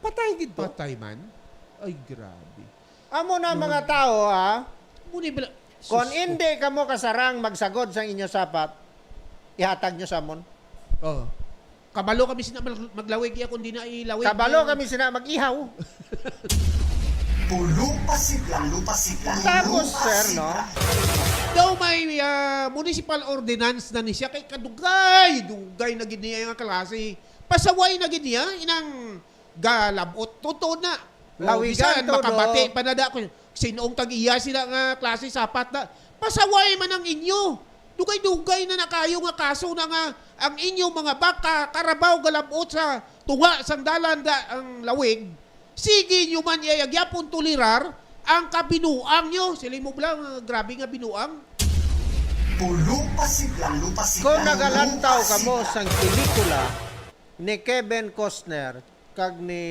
[SPEAKER 8] Patay gito.
[SPEAKER 11] Patay man? Ay, grabe.
[SPEAKER 8] Amo na mga tao ha.
[SPEAKER 11] Muni bala.
[SPEAKER 8] Kung hindi ka mo kasarang magsagod sa inyo sapat, ihatag nyo sa mon.
[SPEAKER 11] Kabalo kami sina maglawig iya kung di na ilawig.
[SPEAKER 8] Kabalo kami sina mag-ihaw.
[SPEAKER 2] Pulo pasigla.
[SPEAKER 8] Tapos sir, no?
[SPEAKER 11] Daw may municipal ordinance na ni siya kay kadugay na gid niya nga klase. Pasaway na gid niya inang galabot totoo na.
[SPEAKER 8] Lawigan to
[SPEAKER 11] makabati panada ko sinoong tag-iya sila nga klase sapat na. Pasaway man ang inyo. Dugay-dugay na nakayo nga kaso na nga ang inyong mga baka karabaw galabot sa tunga sang dalan ang lawig. Sige nyo man iyagyapon tulirar ang kabinuang nyo. Sila mo bilang grabe nga binuang.
[SPEAKER 2] Pulo pasigla.
[SPEAKER 8] Kung nagalantaw ka mo sang pelikula ni Kevin Costner kag ni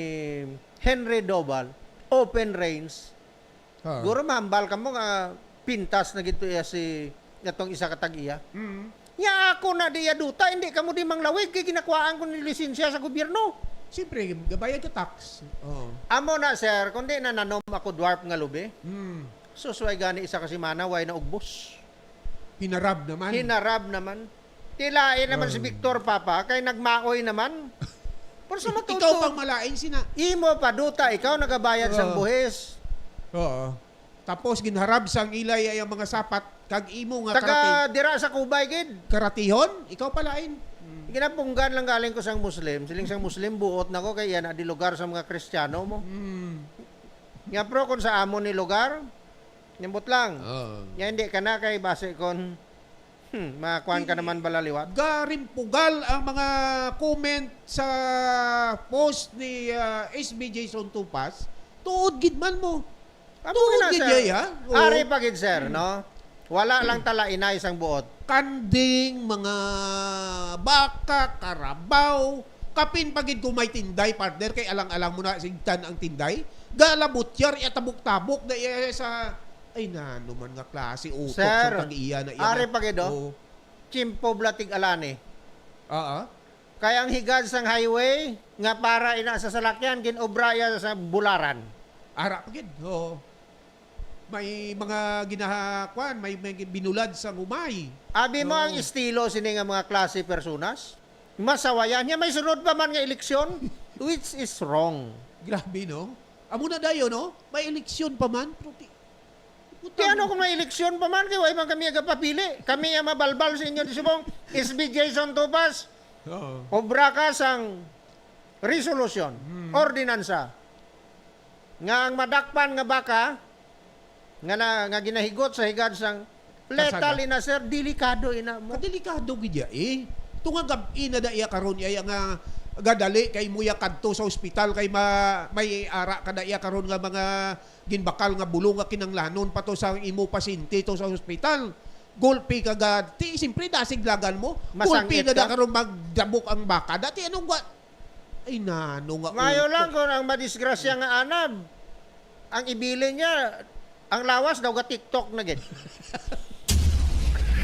[SPEAKER 8] Henry Dobal, Open Range, guro mahambal ka mo nga pintas na gito iya si itong isa katag-iya. Ya ako na diya duta, hindi ka mo di manglawig kay ginakuhaan ko ni lisensya sa gobyerno.
[SPEAKER 11] Siyempre, gabayad ka tax.
[SPEAKER 8] Amo na sir, kundi na nanom ako dwarf nga lubi. Susway gani isa kasi manaway na ugbos.
[SPEAKER 11] Hinarab naman.
[SPEAKER 8] Hinarab naman. Tilain naman si Victor Papa, kay nagmaoy naman. Pero sa matuto.
[SPEAKER 11] Ikaw pang malain sina.
[SPEAKER 8] Imo pa duta, ikaw nagabayad sa buhis.
[SPEAKER 11] Oo. Tapos ginharab sang ilay ay ang mga sapat kag imo nga
[SPEAKER 8] Taga dira sa Kubay gid.
[SPEAKER 11] karatihon, ikaw palain.
[SPEAKER 8] Ginapunggan lang galing ko sang Muslim. Siling sang Muslim buot na ko kay yan di lugar sa mga Kristiyano mo. Nga pro kung sa amo ni lugar, nimbot lang. Nga hindi ka na kay base kon makuan ka naman balaliwat.
[SPEAKER 11] Garimpugal ang mga comment sa post ni SB Jason Tupas. Tuod gid man mo. Tuod gid yay, ha? Oo.
[SPEAKER 8] Ari pa gid sir, no? Wala lang tala inay isang buot.
[SPEAKER 11] Kanding, mga baka, karabaw, kapin pagid ko may tinday, partner, kay alang-alang mo na sigtan ang tinday. Galabot yar, itabok-tabok na iya sa... Ay na, naman nga klase, utok
[SPEAKER 8] Sir,
[SPEAKER 11] sa tag-iya na iya.
[SPEAKER 8] Ari pa gid, oh. Chimpo blatig alani.
[SPEAKER 11] Oo.
[SPEAKER 8] Kaya ang higad sang highway, nga para ina sa salakyan, ginobraya sa bularan.
[SPEAKER 11] Ara pagid, oo. May mga ginahakwan, may binulad sa umay.
[SPEAKER 8] Abi mo ang estilo sini nga mga klase personas. Masawayan niya may sunod pa man nga eleksyon, which is wrong.
[SPEAKER 11] Grabe, no? Amo na dayo, no? May eleksyon pa man.
[SPEAKER 8] Di ano kung may eleksyon pa man, kaya way man kami agapapili. Kami ang mabalbal sa inyo di subong SB Jason Tupas. Obra ka sang resolution, ordinansa. Nga ang madakpan nga baka, nga ginahigot sa higad sang letal ina sir, delikado ina mo.
[SPEAKER 11] Delikado gid eh. Tunga gabi na da iya karon iya nga gadali kay muya kadto sa ospital kay may ara kada iya karon nga mga ginbakal nga bulong nga kinanglanon pato sa imo pasyente to sa ospital. Gulpi kagad. Ti simpre dasiglagan mo. Gulpi na da karon magdabok ang baka. Dati anong wa ay nano nga.
[SPEAKER 8] Mayo lang kung ang madisgrasya nga anab. Ang ibilin niya ang lawas daw ga TikTok na gid.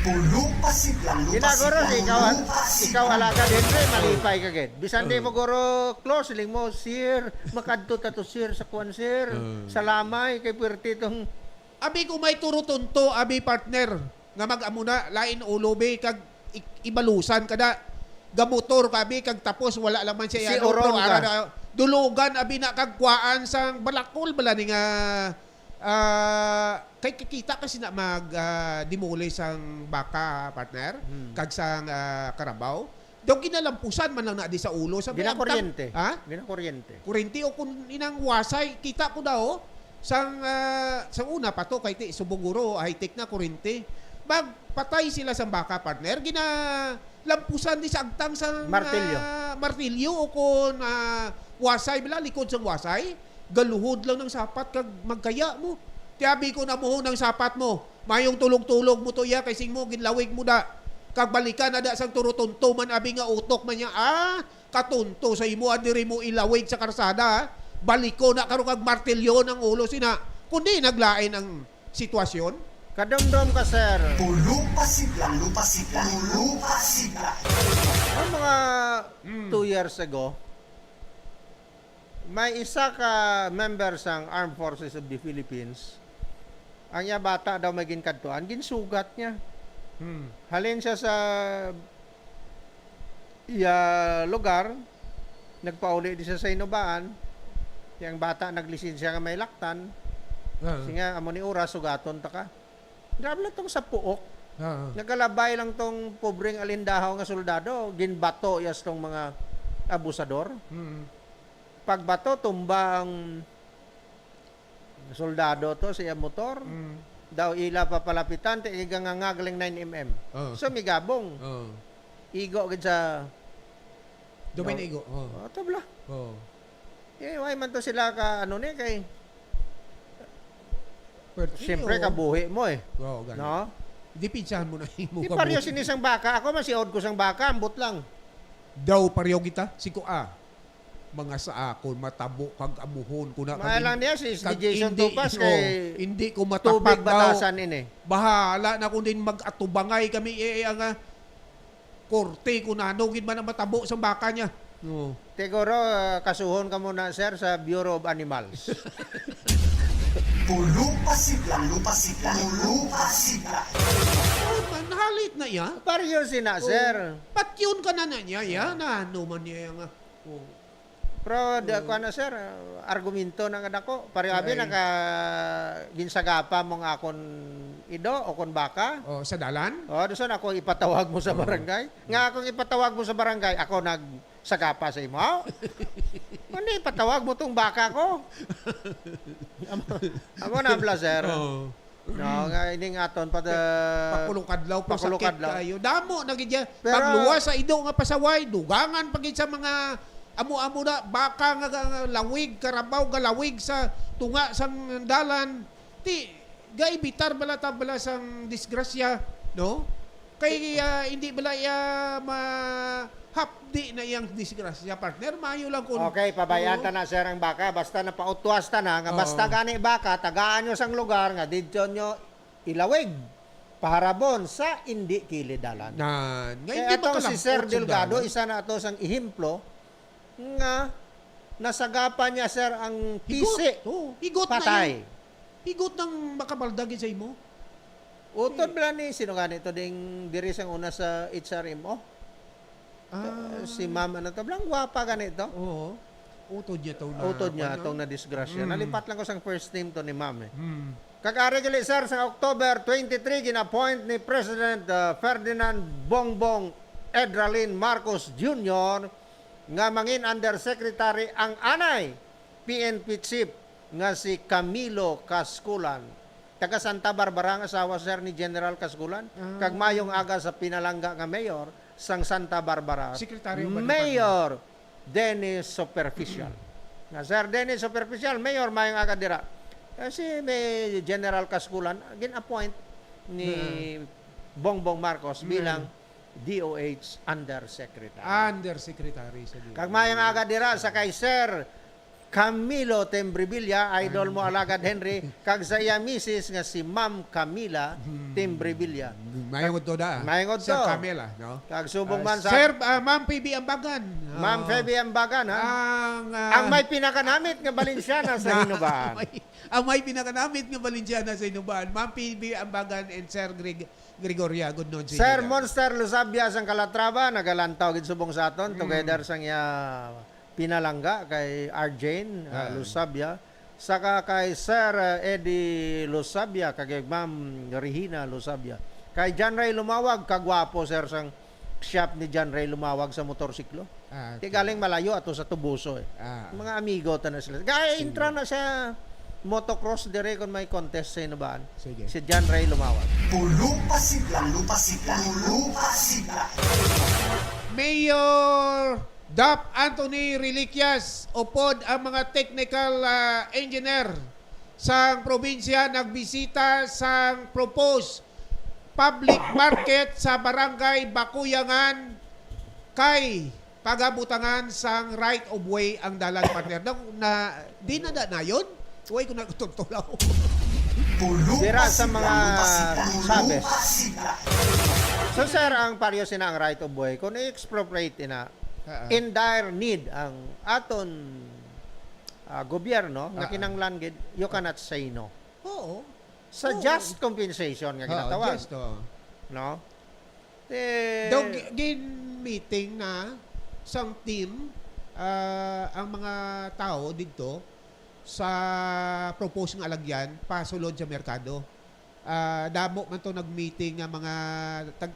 [SPEAKER 2] Pulong pasiglang
[SPEAKER 8] Ginagoro ikaw alaga din pre malipay ka gid. Bisan di mo goro close ling mo sir, makadto ta to sir sa kwan sir. Salamay kay puwerte tong
[SPEAKER 11] abi ko may turutunto abi partner nga mag-amuna lain ulobe kag ibalusan kada gamotor kabi kag tapos wala lang man siya
[SPEAKER 8] Si Oron ka.
[SPEAKER 11] Dulugan abi na kag kuaan sang balakol bala ni nga kay kikita kasi na mag dimuli sang baka partner kag sang karabaw daw ginalampusan man lang na di sa ulo sa
[SPEAKER 8] ginakuryente.
[SPEAKER 11] Ha?
[SPEAKER 8] Ginakuryente.
[SPEAKER 11] Kuryente o kung inang wasay kita ko daw sang una pa to kay ti subuguro high-tech na kuryente magpatay sila sang baka partner lampusan di sa agtang sang martilyo o kung wasay bila likod sang wasay galuhod lang ng sapat kag magkaya mo. Tiyabi ko na mo ng sapat mo. Mayong tulog-tulog mo to ya kay sing mo ginlawig mo da. Kag balikan na da sang turutunto man abi nga utok man niya. Katunto sa imo adiri mo ilawig sa karsada. Baliko na karon kag martilyo ng ulo sina. Kundi naglain ang sitwasyon.
[SPEAKER 8] Kadomdom ka sir.
[SPEAKER 2] Pulong pasiglang lupasiglang.
[SPEAKER 8] Ang mga 2 years ago, may isa ka member sang Armed Forces of the Philippines. Ang niya bata daw may ginkantuan, ginsugat niya. Halin siya sa lugar, nagpauli di siya sa inubaan. Yang bata naglisensya nga may laktan. Singa amo ni oras sugaton ta ka. Grabe lang tong sa puok. Nagalabay lang tong pobreng alindahaw nga soldado, ginbato yas tong mga abusador. Pagbato, tumba ang soldado to sa motor. Daw ila papalapitan, tiigang ngagaling 9mm. So, migabong. Igo agad sa...
[SPEAKER 11] Domain igo.
[SPEAKER 8] Ito bla. Why man to sila ka, kay... Siyempre, kabuhi mo eh. No?
[SPEAKER 11] Di pinsahan mo na yung
[SPEAKER 8] Di pariyo sinisang baka. Ako masiod ko sang baka, ambot lang.
[SPEAKER 11] Daw pariyo kita, siko mga sa akon matabo kag amuhon ko na
[SPEAKER 8] lang niya si Jason Tupas kay
[SPEAKER 11] hindi ko
[SPEAKER 8] tubig
[SPEAKER 11] matapat
[SPEAKER 8] batasan ini.
[SPEAKER 11] Bahala na kung din mag-atubangay kami ang korte ko nanogin man ang matabo sa baka niya.
[SPEAKER 8] Siguro kasuhon ka muna sir sa Bureau of Animals.
[SPEAKER 2] Pulupasigla.
[SPEAKER 11] Nahalit na ya.
[SPEAKER 8] Paryo sina, sir.
[SPEAKER 11] Patyun ka na niya, ya. Na ano man niya yung...
[SPEAKER 8] Pero ko na sir, argumento na kada ko. Paryo abi
[SPEAKER 11] Ay.
[SPEAKER 8] naka ginsagapa mong akon ido o kon baka.
[SPEAKER 11] Oh, sa dalan?
[SPEAKER 8] O, doon ako ipatawag mo sa barangay. Nga akong ipatawag mo sa barangay, ako nagsagapa sa imo. Ano ipatawag mo tong baka ko? Ako na bla, sir.
[SPEAKER 11] Oh.
[SPEAKER 8] No, nga ini nga aton pa
[SPEAKER 11] Pakulukadlaw,
[SPEAKER 8] Pakulukadlaw.
[SPEAKER 11] pasakit kayo. Damo, nagidya.
[SPEAKER 8] Pero-
[SPEAKER 11] Pagluwa sa ido nga pasaway, dugangan pagid sa mga amo-amo na, baka nga lawig, karabaw, galawig sa tunga sang dalan. Ti, gaibitar bala ta bala sang disgrasya, no? Kay hindi bala hapdi na iyang disgrasya, partner. Mayo lang kung...
[SPEAKER 8] Okay, pabayaan ta na sir ang baka. Basta napautwas ta na, nga basta gani baka, tagaan nyo sang lugar, nga didyo nyo ilawig. Paharabon sa hindi kilidalan.
[SPEAKER 11] Na, nga
[SPEAKER 8] Kaya
[SPEAKER 11] hindi
[SPEAKER 8] itong si Sir
[SPEAKER 11] makalampot sa
[SPEAKER 8] Delgado,
[SPEAKER 11] dalan.
[SPEAKER 8] isa na ito sang ihemplo, nga nasagapan niya sir ang pisi.
[SPEAKER 11] Higot na
[SPEAKER 8] Patay.
[SPEAKER 11] yun. Higot ng makabaldagin sa imo.
[SPEAKER 8] Utod bala ni, sino nga nito ding diri sang una sa HRMO? Si ma'am ano to, blang gwapa ganito.
[SPEAKER 11] Oo. Utod niya to na.
[SPEAKER 8] Utod niya itong na-disgrasya. Nalipat lang ko sang first name to ni ma'am eh.
[SPEAKER 11] Hmm.
[SPEAKER 8] Kag-ari gali sir, sa October 23, gina-appoint ni President Ferdinand Bongbong Edralin Marcos Jr. nga mangin undersecretary ang anay PNP chief nga si Camilo Casculan. Taga Santa Barbara ang asawa sir ni General Casculan. Kag mayong aga sa pinalangga nga mayor sang Santa Barbara.
[SPEAKER 11] Sekretaryo ba ng
[SPEAKER 8] Mayor Dennis Superficial. Nga sir Dennis Superficial, mayor mayong aga dira. Kasi may General Casculan gin-appoint ni Bongbong Marcos bilang DOH Undersecretary.
[SPEAKER 11] Undersecretary sa
[SPEAKER 8] Kag mayang aga dira sa kay Sir Camilo Tembrevilla, idol mo alagad Henry, kag sa iya misis nga si Ma'am Camila Tembrevilla.
[SPEAKER 11] Mayangod to da.
[SPEAKER 8] Mayangod
[SPEAKER 11] Sir
[SPEAKER 8] to.
[SPEAKER 11] Camela, no?
[SPEAKER 8] Kag subong man sa
[SPEAKER 11] Sir, Ma'am PB Ambagan.
[SPEAKER 8] Ma'am Feby Ambagan ha. Ang may pinakanamit nga Balenciana sa Hinubaan.
[SPEAKER 11] Ang may pinakanamit nga Balenciana sa Hinubaan. Ma'am PB Ambagan and Sir Gregoria. Good noon sa
[SPEAKER 8] Sir
[SPEAKER 11] inyo.
[SPEAKER 8] Monster Lusabia sang Calatrava nagalantaw gid subong sa aton together sang iya pinalangga kay Arjane Lusabia saka kay Sir Eddie Lusabia kay Ma'am Regina Lusabia kay John Ray Lumawag kagwapo sir sang shop ni John Ray Lumawag sa motorsiklo.
[SPEAKER 11] Okay.
[SPEAKER 8] Galing malayo ato sa Tubuso eh. Mga amigo ta na sila. Gaya intra na sa motocross dire kon may contest sa Hinubaan.
[SPEAKER 11] Sige.
[SPEAKER 8] Si John Ray Lumawag.
[SPEAKER 2] Pulupasigla.
[SPEAKER 11] Mayor Dap Anthony Reliquias upod ang mga technical engineer sa probinsya nagbisita sa proposed public market sa barangay Bakuyangan kay pagabutangan sang right of way ang dalan partner. Di na yun? Huwag ko nagtutulaw.
[SPEAKER 8] Dira sa mga sabes. So sir, ang paryo sina ang right of way, kung i-expropriate na, in dire need ang aton gobyerno nga kinanglan gid, you cannot say no.
[SPEAKER 11] Oo.
[SPEAKER 8] Sa just compensation nga ginatawag.
[SPEAKER 11] Just,
[SPEAKER 8] No?
[SPEAKER 11] Daw meeting na sang team ang mga tao dito sa propose ng alagyan pasulod sa merkado. Damo man to nag-meeting nga mga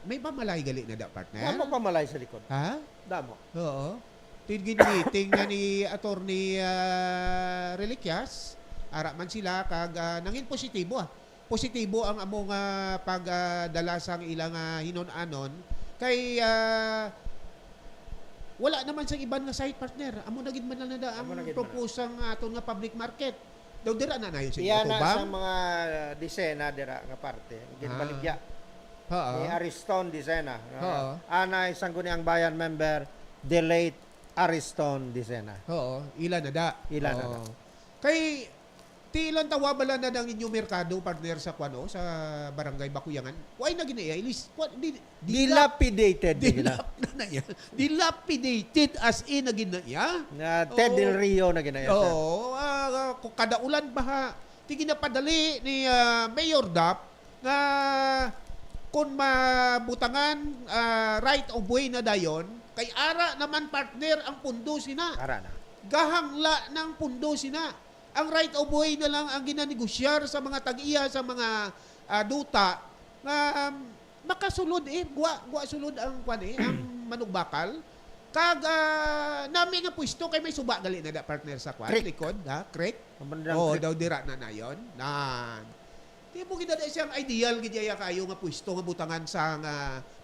[SPEAKER 11] may pamalay gali na da partner.
[SPEAKER 8] Damo pamalay sa likod.
[SPEAKER 11] Ha?
[SPEAKER 8] Damo.
[SPEAKER 11] Oo. Tigin meeting na ni Attorney Reliquias. Ara man sila kag nangin positibo Positibo ang among pagdala sang ilang hinon-anon kay wala naman sa iban nga site partner. Amo na gid man na ang propose ang aton nga public market. Daw dira na nayon sa
[SPEAKER 8] Iyan na
[SPEAKER 11] Tubang.
[SPEAKER 8] sa mga disena dira nga parte. Ginbaligya.
[SPEAKER 11] Oo.
[SPEAKER 8] Ni Ariston Disena.
[SPEAKER 11] Oo.
[SPEAKER 8] Ana isang guni ang bayan member, the late Ariston Disena.
[SPEAKER 11] Oo, ilan na da.
[SPEAKER 8] Ilan na da.
[SPEAKER 11] Kay ti ilan tawa bala na ng inyong merkado partner sa kwano sa barangay Bakuyangan. Why na ginaya?
[SPEAKER 8] Dilapidated.
[SPEAKER 11] Dilapidated as in na ginaya.
[SPEAKER 8] Na Ted Del Rio na ginaya.
[SPEAKER 11] Oo, kada ulan baha Ti ginapadali ni Mayor Dap nga kung mabutangan right of way na dayon, kay ara naman partner ang pundo sina.
[SPEAKER 8] Ara na.
[SPEAKER 11] Gahangla ng pundo sina. Ang right of way na lang ang ginanigosyar sa mga tag-iya, sa mga duta nga makasulod guwa sulod ang ang manugbakal. Kag nami nga pwesto kay may suba gali na da partner sa kwan likod ha, creek. Oh, daw dira na nayon. Nan. Di mo gid siyang ideal gid kayo nga pwesto nga butangan sa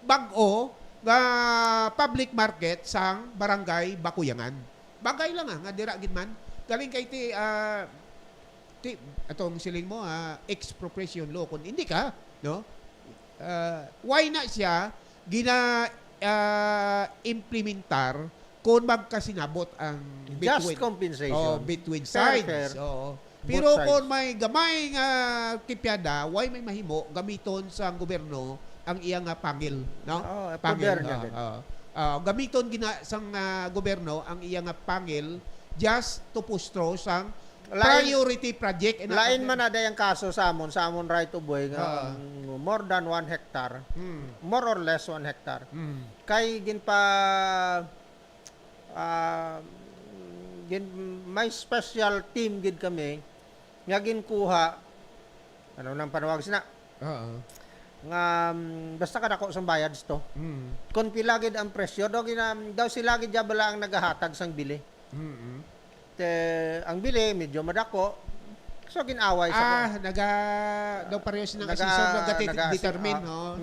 [SPEAKER 11] bag-o nga public market sang barangay Bakuyangan. Bagay lang nga dira gid man. Galing kay ti atong siling mo expropriation law kun hindi ka, no? Why na siya implementar kung magkasinabot ang
[SPEAKER 8] Just compensation.
[SPEAKER 11] between
[SPEAKER 8] Fair,
[SPEAKER 11] sides.
[SPEAKER 8] fair.
[SPEAKER 11] Oo.
[SPEAKER 8] Both
[SPEAKER 11] Pero
[SPEAKER 8] sides.
[SPEAKER 11] kung may gamay nga kipyada, why may mahimo gamiton sa gobyerno ang iyang pangil, no?
[SPEAKER 8] poder niya din.
[SPEAKER 11] Gamiton sang gobyerno ang iyang pangil just to pustro sang priority project.
[SPEAKER 8] Lain man na dayang kaso sa amon right of way nga more than 1 hectare. More or less 1 hectare. Kay gin pa may special team gid kami nga ginkuha ano nang panawag sina. Nga basta kadako sang bayad to. Kun pila gid ang presyo daw sila gid bala ang nagahatag sang bili. Ang bili medyo madako. So ginaway sa
[SPEAKER 11] daw parehas ng assessor determine no.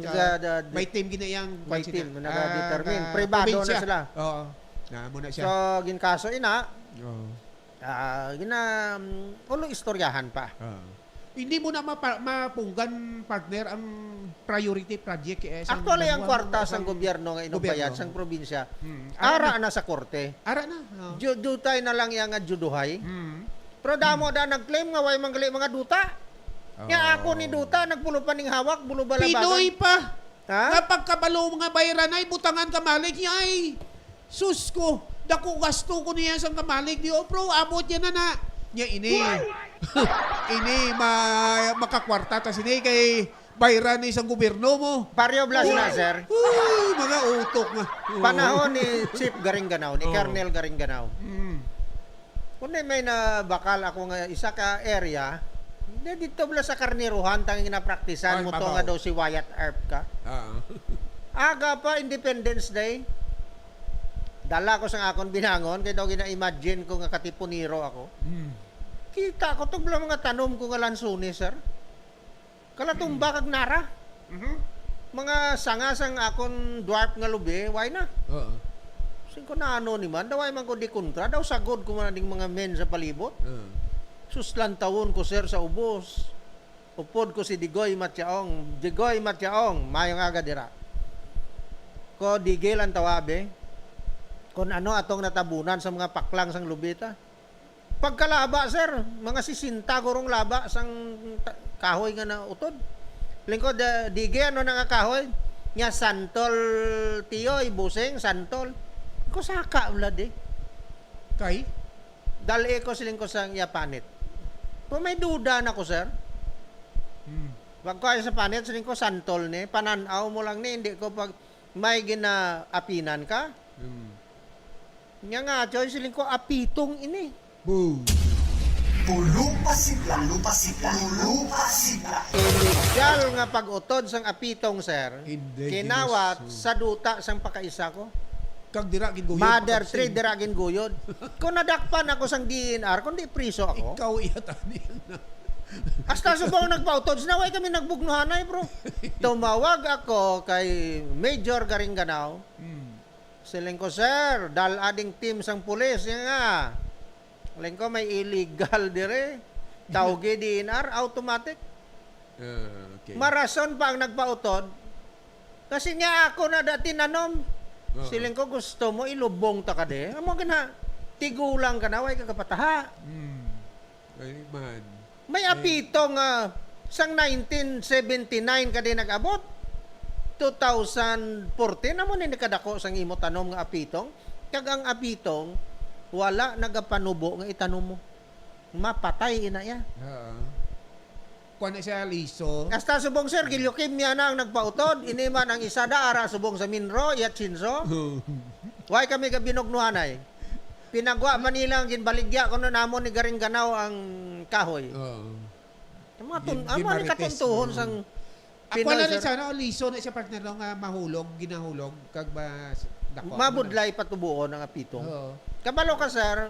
[SPEAKER 11] May team ginayang
[SPEAKER 8] may team naga-determine. Privado na sila.
[SPEAKER 11] Oo. Na muna siya.
[SPEAKER 8] So ginkaso ina. Ulo istoryahan pa.
[SPEAKER 11] Hindi mo na mapunggan partner ang priority project
[SPEAKER 8] Actually ang kwarta sang gobyerno nga inubayad sang probinsya. Ara na sa korte.
[SPEAKER 11] Ara na.
[SPEAKER 8] Dutay na lang yang nga juduhay. Pero damo da nag-claim nga way manggali mga duta. Nga ako ni duta nagpulo pa ning hawak, bulo balabagan.
[SPEAKER 11] Pinoy pa.
[SPEAKER 8] Ha?
[SPEAKER 11] Nga pagkabalo mga bayaran ay butangan kamalig niya ay. Sus ko, dako gasto ko niya sang kamalig di pro abot yan na. Nya ini. Ini makakwarta ta sini kay bayaran ni isang gobyerno mo.
[SPEAKER 8] Barrio Blas na, sir.
[SPEAKER 11] Mga utok nga.
[SPEAKER 8] Panahon ni Chief Garinganao, ni Colonel Garinganao. Kung may na bakal ako nga isa ka area, dito bala sa karniruhan tanging ginapraktisan mo to nga daw si Wyatt Earp ka. Aga pa Independence Day. Dala ko sa akon binangon kay daw gina-imagine ko nga katipuniro ako. Kita ko tog mga tanom ko nga lansuni, sir. Kalatumba kag nara. Mga sangasang akon dwarf nga lubi, why na? Sing ko na ano ni man, daway man ko di kontra, daw sagod ko man ding mga men sa palibot. Suslan tawon ko, sir, sa ubos. Upod ko si Digoy Matyaong. Digoy Matyaong, mayong aga dira. Ko digil ang tawabe. Kung ano atong natabunan sa mga paklang sang lubita. Pagkalaba, sir, mga sisinta gurong laba sang kahoy nga na utod. Lingkod, dige ano nga kahoy? Nya santol tiyoy, buseng, santol. Ko saka ulad
[SPEAKER 11] Kay?
[SPEAKER 8] Dali ko siling ko sang yapanit. Kung may duda na ko, sir. Wag ko ay sa panit, siling ko santol ni. Pananaw mo lang ni, hindi ko pag may ginaapinan ka. Nya nga, choy, siling ko apitong ini.
[SPEAKER 11] Boom.
[SPEAKER 2] Pulupasigla.
[SPEAKER 8] Illegal nga pag-utod sang apitong, sir.
[SPEAKER 11] Hindi,
[SPEAKER 8] Kinawat sa duta sang pakaisa ko.
[SPEAKER 11] Kag dira gid guyod.
[SPEAKER 8] Mother trade dira gin guyod. Kung nadakpan ako sang DNR, kundi priso ako.
[SPEAKER 11] Ikaw iyata niya na.
[SPEAKER 8] Hasta subong nagpautod, sinaway kami nagbugnuhanay, bro. Tumawag ako kay Major Garinganao. Siling ko, sir, dal ading team sang pulis nga. Siling ko may illegal dire. Tawgi DNR automatic.
[SPEAKER 11] Okay.
[SPEAKER 8] Marason pa ang nagpautod. Kasi nga ako na dati nanom. Siling ko gusto mo ilubong ta ka de. Amo gina tigulang ka na way ka kapataha.
[SPEAKER 11] Ay man.
[SPEAKER 8] May apitong sang 1979 ka din nag-abot. 2014 amo ni kadako sang imo tanom nga apitong. Kag ang apitong wala nagapanubo nga itanom mo. Mapatay ina ya.
[SPEAKER 11] kuan na siya liso.
[SPEAKER 8] Hasta subong sir, gilyukimya na ang nagpautod. Iniman ang isa da, ara subong sa Minro, yat Chinso. Why kami ka binugnuhanay? Pinagwa Manila ang ginbaligya kuno namon ni Garing Ganaw ang kahoy. Amo ni katuntuhon sang
[SPEAKER 11] Ako na
[SPEAKER 8] sir.
[SPEAKER 11] rin sana, liso na siya partner no, nga mahulog, ginahulog, kag ba dako.
[SPEAKER 8] Mabudlay patubuon ang apitong.
[SPEAKER 11] Oo.
[SPEAKER 8] Kabalo ka sir,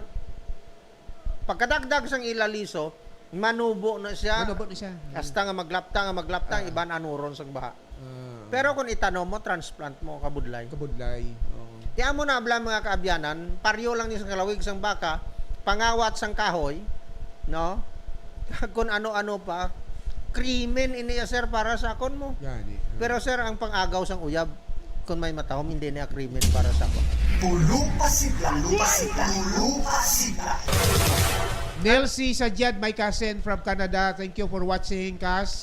[SPEAKER 8] pagkadagdag sang ilaliso, manubo na siya.
[SPEAKER 11] Manubot na siya.
[SPEAKER 8] Hasta nga maglaptang, iban anuron sang baha. Pero kung itanom mo, transplant mo, kabudlay.
[SPEAKER 11] Kabudlay. Oo.
[SPEAKER 8] Kaya mo na abla mga kaabyanan, paryo lang ni sa kalawig sang baka, pangawat sang kahoy, no? Kung ano-ano pa, krimen iniya sir para sa akon mo.
[SPEAKER 11] Yani.
[SPEAKER 8] Pero sir, ang pangagaw sang uyab, kung may matahom, hindi niya krimen para sa akon.
[SPEAKER 2] Pulupasigla.
[SPEAKER 11] Nelsie Sadyad, my cousin from Canada. Thank you for watching, Cas.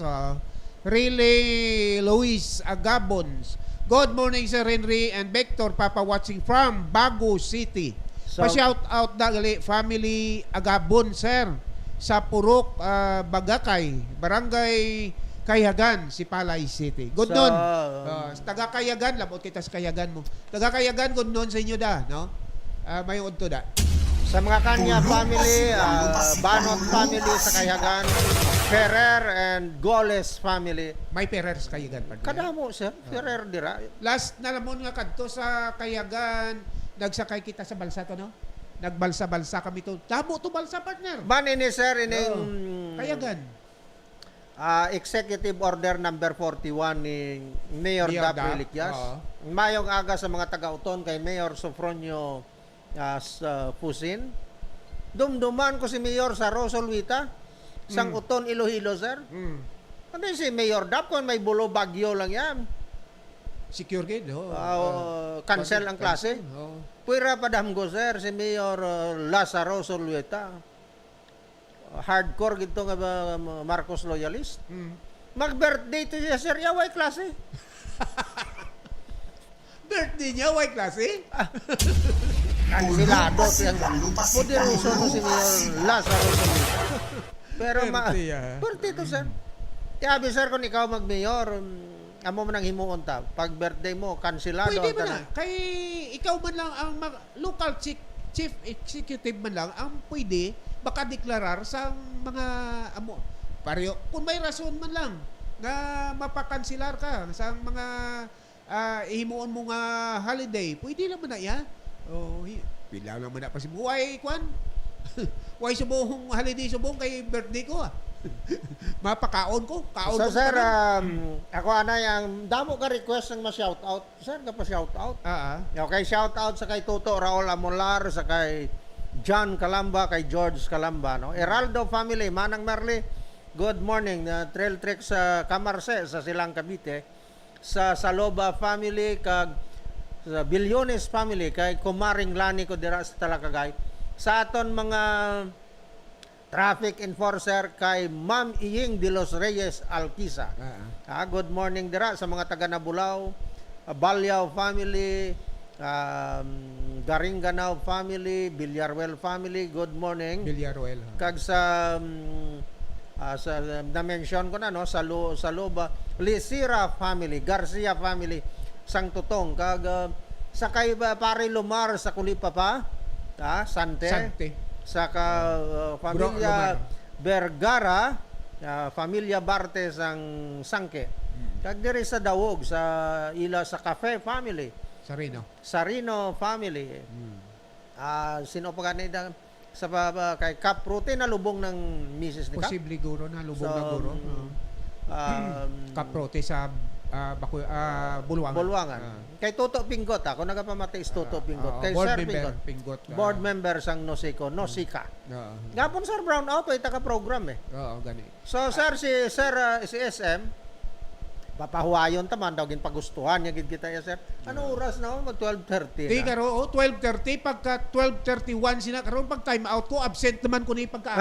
[SPEAKER 11] Really, Luis Agabons. Good morning, Sir Henry and Victor. Papa watching from Bago City.
[SPEAKER 8] So-
[SPEAKER 11] Pa-shout out dagali family Agabon, sir. Sa Purok, Bagakay, Barangay Kayagan, si Palay City. Good
[SPEAKER 8] So-
[SPEAKER 11] noon. Taga Kayagan, labot kita sa Kayagan mo. Taga Kayagan, good noon sa inyo da, no? May udto da.
[SPEAKER 8] Sa mga kanya family, Banot family sa Kayagan, Ferrer and Goles family.
[SPEAKER 11] May Ferrer sa Kayagan. partner.
[SPEAKER 8] Kadamo sir, Ferrer dira.
[SPEAKER 11] Last na lamon nga kadto sa Kayagan, nagsakay kita sa balsa to, no? Nagbalsa-balsa kami to. Damo to balsa, partner.
[SPEAKER 8] Ban ini sir, ining
[SPEAKER 11] Kayagan.
[SPEAKER 8] Executive Order number 41 ni Mayor
[SPEAKER 11] Mayor
[SPEAKER 8] Dap
[SPEAKER 11] Dap,
[SPEAKER 8] Reliquias.
[SPEAKER 11] oo.
[SPEAKER 8] Mayong aga sa mga taga-uton kay Mayor Sofronio sa Pusin. Dumduman ko si Mayor sa Rosolwita, sang uton Iloilo, sir. Ano si Mayor Dap kung may bulo bagyo lang yan?
[SPEAKER 11] Secure gate, no?
[SPEAKER 8] Cancel ang klase.
[SPEAKER 11] Oh.
[SPEAKER 8] Puwira pa damgo, sir, si Mayor Lazaro Solweta. Hardcore gito nga ba, Marcos loyalist. Mag-birthday to siya, sir, yaway klase.
[SPEAKER 11] Birthday niya, white klase?
[SPEAKER 8] Kansilado siyang poderoso to si Mayor Lazaro Solweta. Pero birthday to, sir. Kaya sir, kung ikaw mag-mayor, amo man ang himuon ta. Pag birthday mo, kansilado
[SPEAKER 11] Pwede
[SPEAKER 8] ang
[SPEAKER 11] ba na?
[SPEAKER 8] tanan.
[SPEAKER 11] Kay ikaw man lang ang local chief executive man lang ang pwede baka deklarar sa mga amo. Pareho, kung may rason man lang nga mapakansilar ka sa mga ihimuon mo nga holiday, pwede naman na yan. Oh, pila naman na pa si buhay, kwan. Why subong holiday subong kay birthday ko ah. Mapakaon ko. Kaon
[SPEAKER 8] So
[SPEAKER 11] ko
[SPEAKER 8] sir,
[SPEAKER 11] pa
[SPEAKER 8] ako anay ang damo ka request ng ma-shoutout. Sir, ka pa shoutout. Okay, shoutout sa kay Toto Raul Amolar, sa kay John Calamba, kay George Calamba, no? Heraldo family, Manang Merli, good morning. Trail trek sa Camarce, sa Silang Cavite, sa Saloba family, kag sa Bilyones family, kay Kumaring Lani ko dira sa Talakagay. Sa aton mga traffic enforcer kay Ma'am Iying de los Reyes Alquiza. Good morning dira sa mga taga Nabulaw, Balyao family, Garinganao family, Villarwel family, good morning.
[SPEAKER 11] Villarwel.
[SPEAKER 8] Kag sa na-mention ko na, no, sa Loba, Lisira family, Garcia family, Sang Tutong, kag sa kay Pare Lumar sa Kulipapa, Sante. Sa familia Vergara, familia Bartes ang Sangke. Kag diri sa Dawog, sa ila sa Cafe family, Sarino family. Sino pa ganito sa kay Caprote na lubong ng Mrs. ni Cap?
[SPEAKER 11] Posible guro na lubong na guro. Caprote sa Bulwangan.
[SPEAKER 8] Kay Toto Pingot, ako nagapamatay is Toto Pingot. Kay
[SPEAKER 11] board
[SPEAKER 8] Sir
[SPEAKER 11] member,
[SPEAKER 8] Pingot.
[SPEAKER 11] Pingot.
[SPEAKER 8] Board member sang Nosika. Gapon Sir Brown out ay taga-program eh.
[SPEAKER 11] Oo, gani.
[SPEAKER 8] So sir, si SM, papahuayon taman daw gin pagustuhan niya gid kita ya sir. Ano oras na mag 12:30
[SPEAKER 11] Di
[SPEAKER 8] na.
[SPEAKER 11] karo 12:30 pagka 12:31 sina karon pag time out ko absent naman ko ni pagka.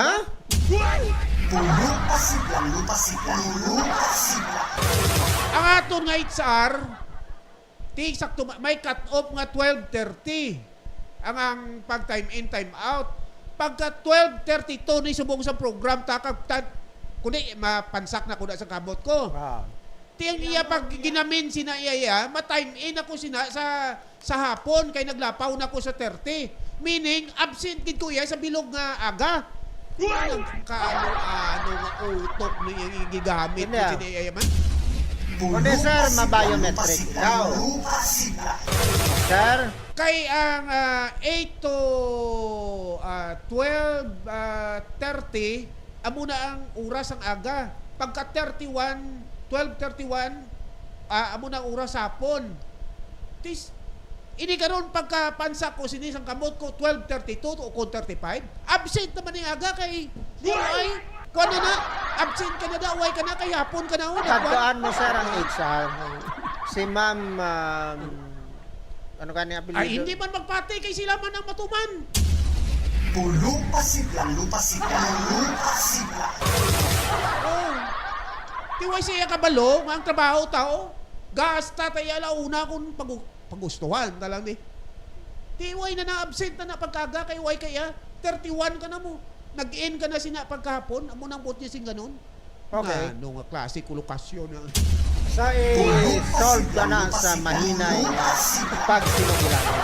[SPEAKER 11] Ang aton nga HR ti sakto may cut off nga 12:30 ang pag time in time out. Pagka 12:32 ni subong sa program takag kundi mapansak na kuda sa kamot ko. Tiyang iya pag ginamin sina iya, ma-time in ako sina sa hapon kay naglapaw na ko sa 30. Meaning, absent kid ko iya sa bilog nga aga. Kaano nga utok ni yung gigamit ko sina iya man.
[SPEAKER 8] Kundi sir, ma-biometric ikaw. Sir?
[SPEAKER 11] Kay ang 8 to 12:30, amo na ang oras ang aga. Pagka 12:31, amo na ang oras hapon. Tis, ini karon pagka pansa ko sinisang kamot ko 12:32 o 35, absent naman yung aga kay di ay kuno na absent ka na daw, way ka na kay hapon ka na una.
[SPEAKER 8] Tagdaan mo sir ang HR. Si ma'am ano kanya apelyido?
[SPEAKER 11] Ay hindi man magpatay kay sila man ang matuman.
[SPEAKER 2] Lupa-sigla.
[SPEAKER 11] Oh. Tiway siya kabalo, ang trabaho tao. Gasta tayo alauna kung pagustuhan na lang ni. Tiway na na-absent na pagkaga kay way kaya 31 ka na mo. Nag-in ka na sina pagkahapon, amo nang buot niya sing ganun.
[SPEAKER 8] Okay.
[SPEAKER 11] Ano nga klase kolokasyon na.
[SPEAKER 8] Sa i-solve ka na sa mahinay nga pagsugilanon.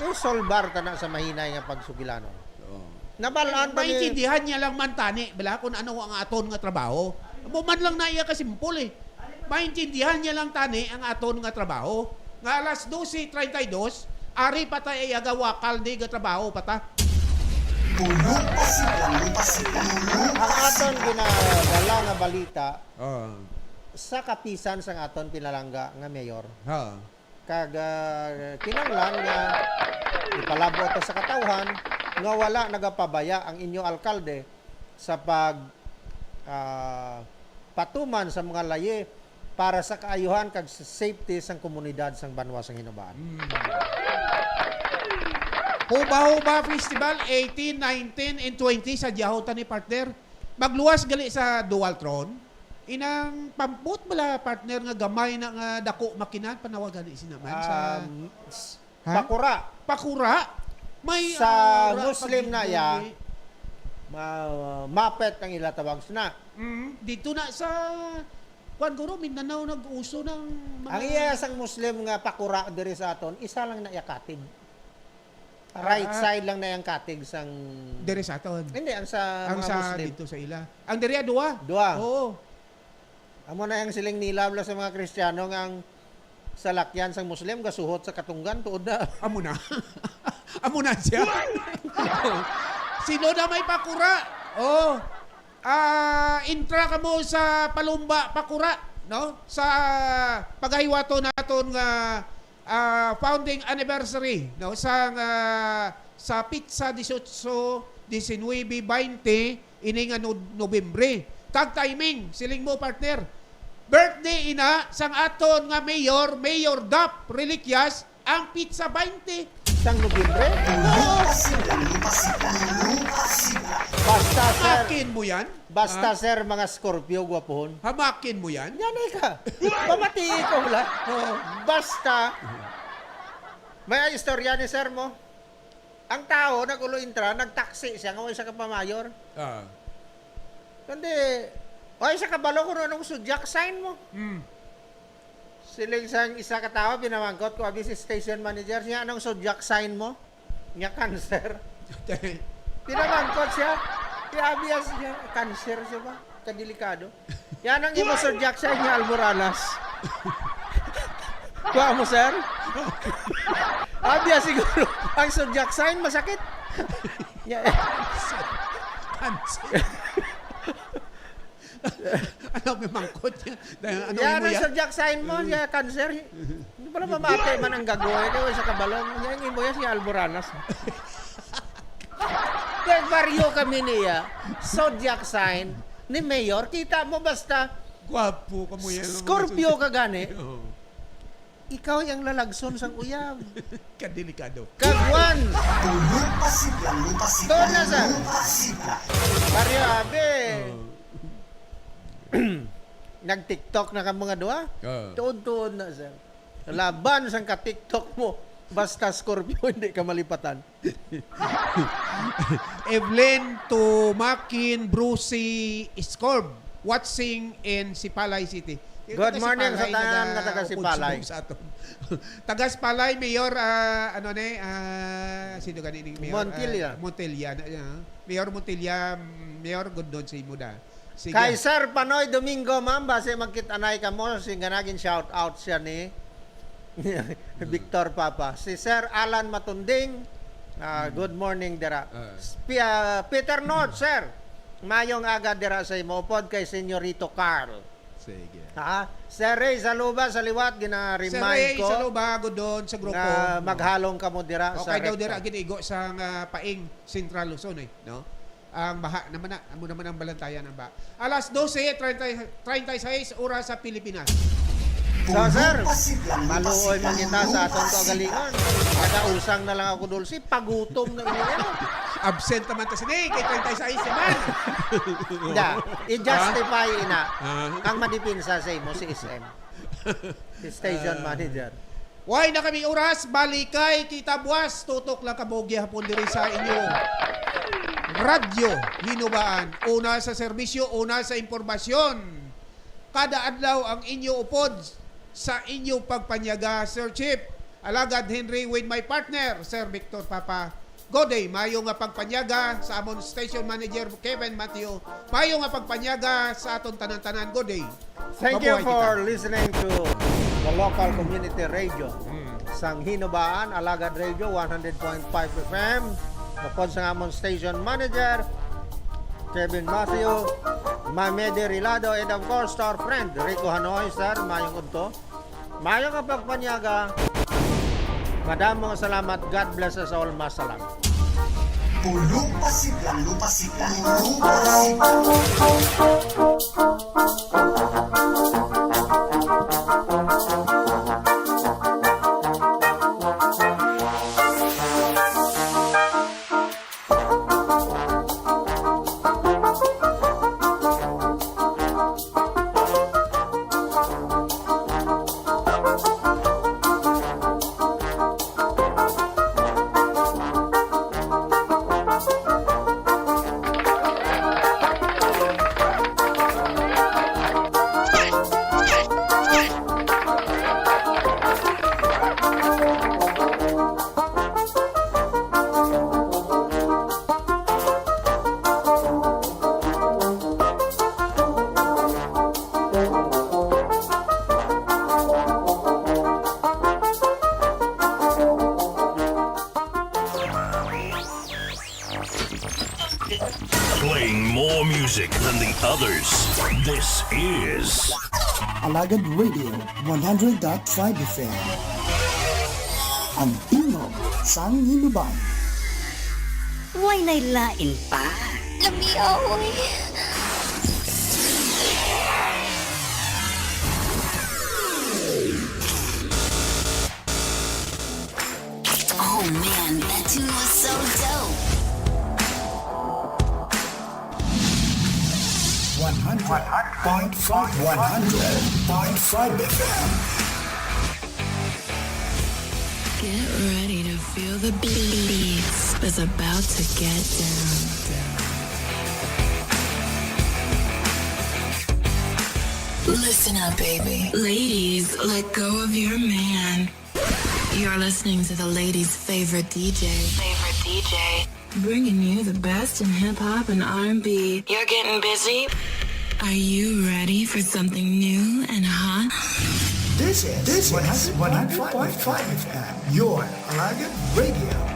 [SPEAKER 8] I-solve ka na sa mahinay nga pagsugilanon. Nabalaan pa ni...
[SPEAKER 11] Maintindihan niya lang man tani, bala kung ano ang aton nga trabaho. Mo man lang na iya kasimpol eh. Maintindihan niya lang tani ang aton nga trabaho. Nga alas 12:32, ari pa tayo iya gawakal di nga trabaho pata.
[SPEAKER 8] Ang aton ginadala nga balita sa kapisan sang aton pinalangga nga mayor. Kag kinanglan nga ipalabo to sa katawhan nga wala nagapabaya ang inyo alkalde sa pag patuman sa mga laye para sa kaayuhan kag sa safety sang komunidad sang Banwa sang Hinabaan.
[SPEAKER 11] Huba-Huba Festival 18, 19, and 20 sa Diahota ni partner. Magluwas gali sa Dualtron. Inang pamput bala partner nga gamay na nga dako makinan panawagan ni sinaman sa Pakura. May
[SPEAKER 8] sa Muslim na ya mapet ang ilatawag na.
[SPEAKER 11] Dito na sa Juan Guro, Mindanao nag-uso ng mga...
[SPEAKER 8] Ang iyasang Muslim nga pakura diri sa aton, isa lang na yakatig. Right side lang na yung katig sang...
[SPEAKER 11] Diri sa aton?
[SPEAKER 8] Hindi, ang sa mga Muslim.
[SPEAKER 11] Dito sa ila. Ang diri dua? Oo.
[SPEAKER 8] Amo na yung siling nilabla sa mga Kristiyano nga ang salakyan sang Muslim gasuhot sa katunggan tuod na.
[SPEAKER 11] Amo na. Amo na siya. Sino na may pakura? Intra ka mo sa Palumba Pakura, no? Sa paghiwato naton nga founding anniversary, no? Sa pizza 18, 19, 20 ini nga Nobyembre. Tag timing, siling mo partner. Birthday ina sang aton nga Mayor Dap Reliquias ang pizza 20
[SPEAKER 8] sang Nobyembre. Basta sir.
[SPEAKER 11] Hamakin mo yan?
[SPEAKER 8] Basta sir, mga Scorpio gwapohon.
[SPEAKER 11] Hamakin mo yan?
[SPEAKER 8] Yan ka. Pamati ko wala. Basta. May istorya ni sir mo. Ang tao nagulo intra, nagtaksi siya nga sa kapamayor. Kundi, sa kabalo ko anong sudyak sign mo. Siling sang isa katawa, pinamangkot ko, abis station manager niya, anong sudyak sign mo? Niya cancer. Pinamangkot siya. Abiyas niya, cancer siya ba? Kadelikado. Yan ang imo sudyak sign niya, Almoranas. Kuha mo, sir? Abiyas siguro. Ang sudyak sign, masakit.
[SPEAKER 11] Cancer. Ano may mangkot niya? Ano
[SPEAKER 8] yan
[SPEAKER 11] mo
[SPEAKER 8] ang
[SPEAKER 11] yan?
[SPEAKER 8] sudyak sign mo, siya cancer. Hindi pala mamate man ang gagoy. Kaya sa kabalong, yan imo yan si Almoranas. Kaya baryo kami niya, zodiac sign ni Mayor, kita mo basta
[SPEAKER 11] Gwapo ka mo yan.
[SPEAKER 8] Scorpio ka gani. Ikaw yung lalagson sang uyab.
[SPEAKER 11] Kadelikado.
[SPEAKER 8] Kagwan. Doon na sa baryo abe. Nag-TikTok na ka mga dua? Tuod-tuod na sir. Laban sang ka-TikTok mo. Basta Scorpio, hindi ka malipatan.
[SPEAKER 11] Evelyn Tumakin Brucey Scorb watching in Sipalay City.
[SPEAKER 8] Good morning sa tanan nga taga Sipalay.
[SPEAKER 11] Taga Sipalay, Mayor, sino ganini? Mayor?
[SPEAKER 8] Montilla.
[SPEAKER 11] Mayor Montilla, Mayor Gondon sa Imuda. Sige.
[SPEAKER 8] Kay Sir Panoy Domingo, ma'am, base magkitanay ka mo, singanagin shout out siya ni Victor Papa. Si Sir Alan Matunding, good morning dira. Peter North, sir. Mayong aga dira sa imopod kay Senyorito Carl.
[SPEAKER 11] Sige.
[SPEAKER 8] Sir Ray Saluba sa liwat gina-remind
[SPEAKER 11] Sir Ray
[SPEAKER 8] ko.
[SPEAKER 11] Saluba doon sa grupo.
[SPEAKER 8] Na maghalong ka mo dira sa
[SPEAKER 11] daw dira ginigo sa Paing Central Luzon no? Ang baha naman amo naman ang balantayan ng baha. Alas 12:36 oras sa Pilipinas.
[SPEAKER 8] So sir, maluoy man kita sa atong kagalingon. Kada-usang na lang ako dulsi, pagutom na niya.
[SPEAKER 11] Absent naman ta sini kay 36 man.
[SPEAKER 8] I-justify ina. Ang madipinsa sa imo si SM. Si station manager.
[SPEAKER 11] Why na kami oras, balikay kita buwas, tutok lang kabogi hapon diri sa inyo. Radyo Hinubaan, una sa serbisyo, una sa impormasyon. Kada adlaw ang inyo upod sa inyo pagpanyaga, Sir Chief. Alagad Henry with my partner, Sir Victor Papa. Goday, mayo nga pagpanyaga sa amon station manager Kevin Matthew. Mayo nga pagpanyaga sa aton tanan-tanan. Goday.
[SPEAKER 8] Thank you for listening to the local community radio. Sang Hinubaan, Alagad Radio 100.5 FM. Kapag sa amon station manager Kevin Matthew, Mamede Rilado, and of course our friend Rico Hanoy, sir, mayong unto. Mayong nga pagpanyaga. Madamong salamat. God bless us all. Masalam.
[SPEAKER 2] Pulong pasiglang, lupasiglang,
[SPEAKER 6] Playing more music than the others. This is
[SPEAKER 2] Alagad Radio 100.5 FM. Ang inog sang Hinubaan.
[SPEAKER 4] Why nailain pa?
[SPEAKER 5] Lamiaoy.
[SPEAKER 1] Oh man, that tune was so dope.
[SPEAKER 2] 100.5 FM.
[SPEAKER 1] Get ready to feel the beats. It's about to get down. Listen up, baby. Ladies, let go of your man. You're listening to the ladies' favorite DJ. Bringing you the best in hip-hop and R&B. You're getting busy? Are you ready for something new and hot?
[SPEAKER 2] This is 100.5 FM, your Alagad Radio.